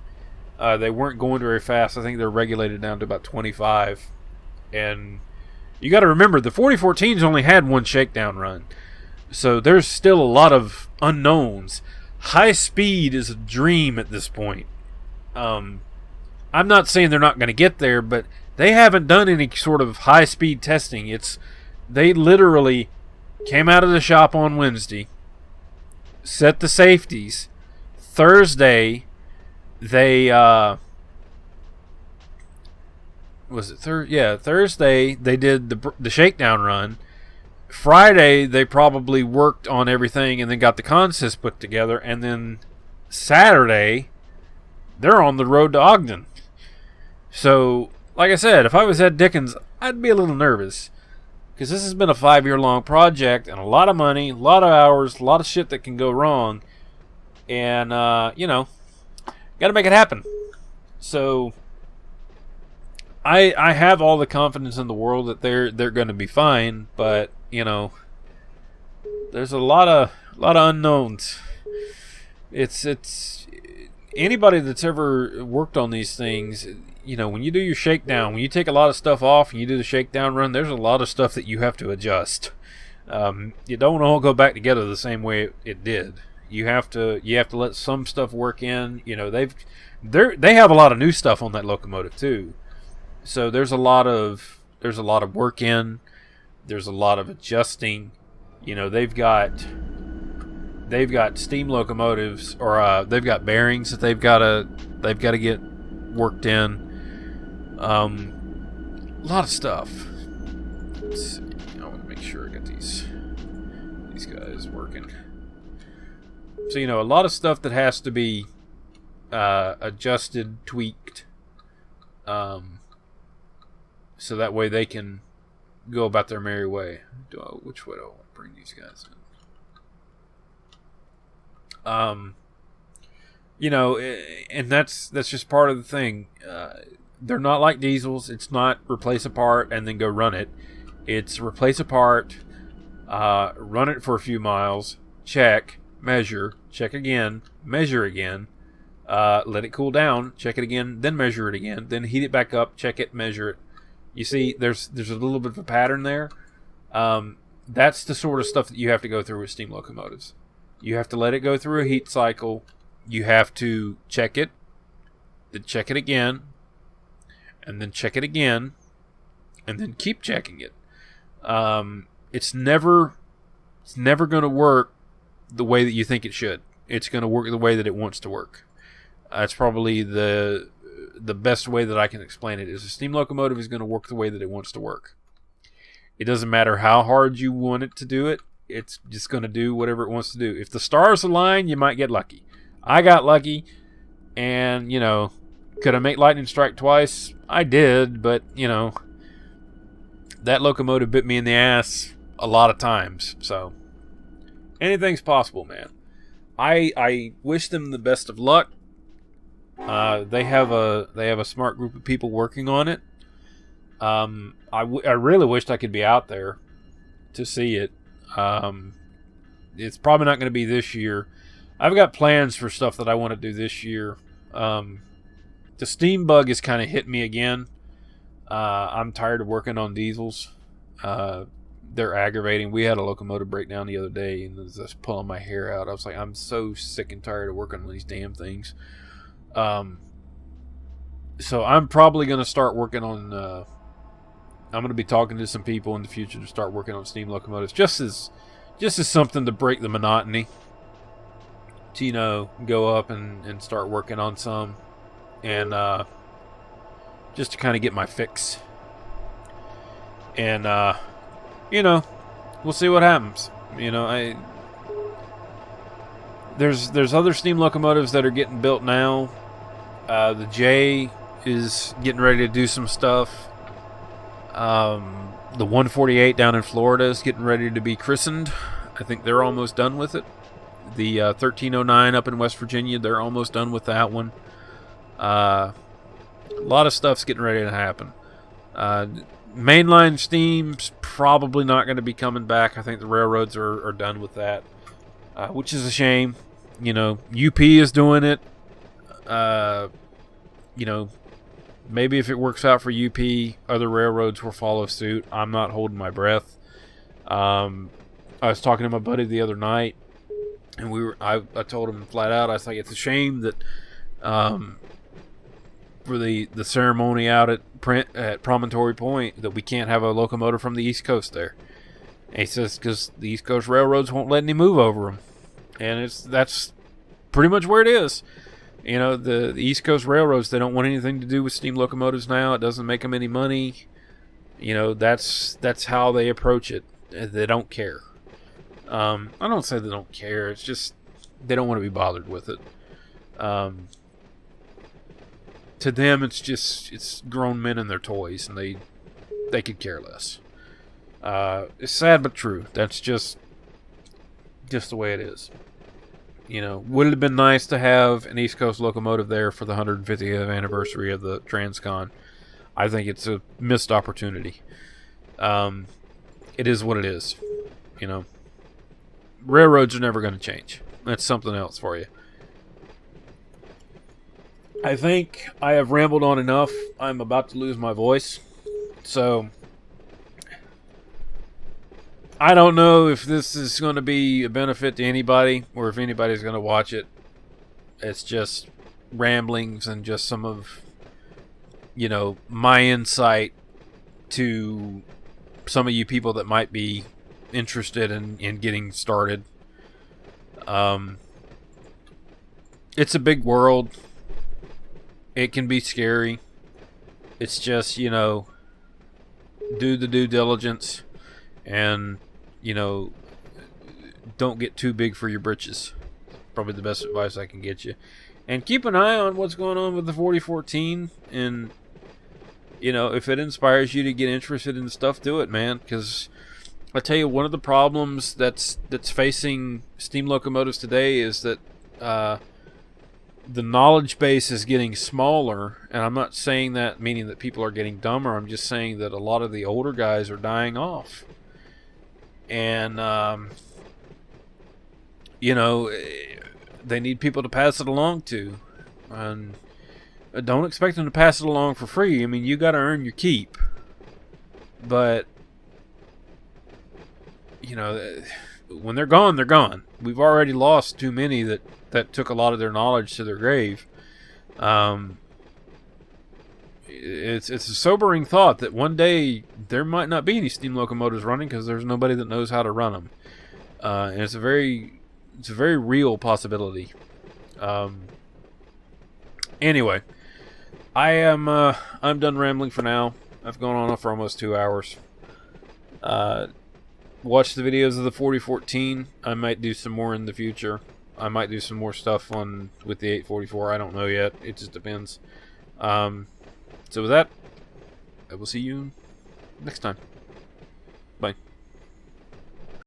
They weren't going very fast. I think they're regulated down to about 25. And you got to remember, the 4014's only had one shakedown run. So there's still a lot of unknowns. High speed is a dream at this point. I'm not saying they're not going to get there, but they haven't done any sort of high-speed testing. They literally came out of the shop on Wednesday, set the safeties. Thursday, they Thursday they did the shakedown run. Friday they probably worked on everything and then got the consist put together, and then Saturday they're on the road to Ogden. So, like I said, if I was Ed Dickens, I'd be a little nervous. Because this has been a 5-year-long project and a lot of money, a lot of hours, a lot of shit that can go wrong. And, you know, got to make it happen. So, I have all the confidence in the world that they're going to be fine. But, you know, there's a lot of unknowns. It's anybody that's ever worked on these things. You know, when you do your shakedown, when you take a lot of stuff off and you do the shakedown run, there's a lot of stuff that you have to adjust. You don't all go back together the same way it did. You have to let some stuff work in. You know, they have a lot of new stuff on that locomotive too. So there's a lot of work in. There's a lot of adjusting. You know, they've got steam locomotives, or they've got bearings that they've got to get worked in. A lot of stuff. Let's see. I want to make sure I get these guys working. So, you know, a lot of stuff that has to be adjusted, tweaked, so that way they can go about their merry way. Which way do I want to bring these guys in? You know, and that's just part of the thing. They're not like diesels. It's not replace a part and then go run it. It's replace a part, run it for a few miles, check, measure, check again, measure again, let it cool down, check it again, then measure it again, then heat it back up, check it, measure it. You see, there's a little bit of a pattern there. That's the sort of stuff that you have to go through with steam locomotives. You have to let it go through a heat cycle. You have to check it, then check it again, and then check it again, and then keep checking it. It's never going to work the way that you think it should. It's going to work the way that it wants to work. That's probably the best way that I can explain it. Is a steam locomotive is going to work the way that it wants to work. It doesn't matter how hard you want it to do it. It's just going to do whatever it wants to do. If the stars align, you might get lucky. I got lucky, and, you know, could I make lightning strike twice? I did, but, you know, that locomotive bit me in the ass a lot of times. So, anything's possible, man. I wish them the best of luck. They have a smart group of people working on it. I really wished I could be out there to see it. It's probably not going to be this year. I've got plans for stuff that I want to do this year. The steam bug has kind of hit me again. I'm tired of working on diesels. They're aggravating. We had a locomotive breakdown the other day, and it was just pulling my hair out. I was like, I'm so sick and tired of working on these damn things. So I'm probably going to start working on... I'm going to be talking to some people in the future to start working on steam locomotives, just as something to break the monotony. To, you know, go up and start working on some, and just to kind of get my fix. And you know, we'll see what happens. You know, there's other steam locomotives that are getting built now. The J is getting ready to do some stuff. The 148 down in Florida is getting ready to be christened. I think they're almost done with it. The 1309 up in West Virginia, they're almost done with that one. A lot of stuff's getting ready to happen. Mainline steam's probably not going to be coming back. I think the railroads are done with that, which is a shame. You know, UP is doing it. You know, maybe if it works out for UP, other railroads will follow suit. I'm not holding my breath. I was talking to my buddy the other night, and I told him flat out, I was like, it's a shame that for the ceremony out at Promontory Point that we can't have a locomotive from the East Coast there. And he says because the East Coast railroads won't let any move over them, and that's pretty much where it is. You know, the East Coast railroads, they don't want anything to do with steam locomotives now. It doesn't make them any money. You know, that's how they approach it. They don't care. I don't say they don't care. It's just they don't want to be bothered with it. to them, it's grown men and their toys, and they could care less. It's sad but true. That's just the way it is. You know, would it have been nice to have an East Coast locomotive there for the 150th anniversary of the Transcon? I think it's a missed opportunity. It is what it is. You know, railroads are never going to change. That's something else for you. I think I have rambled on enough. I'm about to lose my voice. So, I don't know if this is going to be a benefit to anybody or if anybody's going to watch it. It's just ramblings and just some of, you know, my insight to some of you people that might be interested in getting started. It's a big world. It can be scary. It's just, you know, do the due diligence and, you know, don't get too big for your britches. Probably the best advice I can get you. And keep an eye on what's going on with the 4014. And, you know, if it inspires you to get interested in stuff, do it, man. Because I tell you, one of the problems that's facing steam locomotives today is that the knowledge base is getting smaller. And I'm not saying that meaning that people are getting dumber. I'm just saying that a lot of the older guys are dying off. And, you know, they need people to pass it along to. And don't expect them to pass it along for free. I mean, you got to earn your keep. But, you know, when they're gone, they're gone. We've already lost too many that took a lot of their knowledge to their grave. It's a sobering thought that one day there might not be any steam locomotives running because there's nobody that knows how to run them. And it's a very real possibility. Anyway, I'm done rambling for now. I've gone on for almost 2 hours. Watch the videos of the 4014. I might do some more in the future. I might do some more stuff with the 844. I don't know yet. It just depends. So with that, I will see you next time. Bye.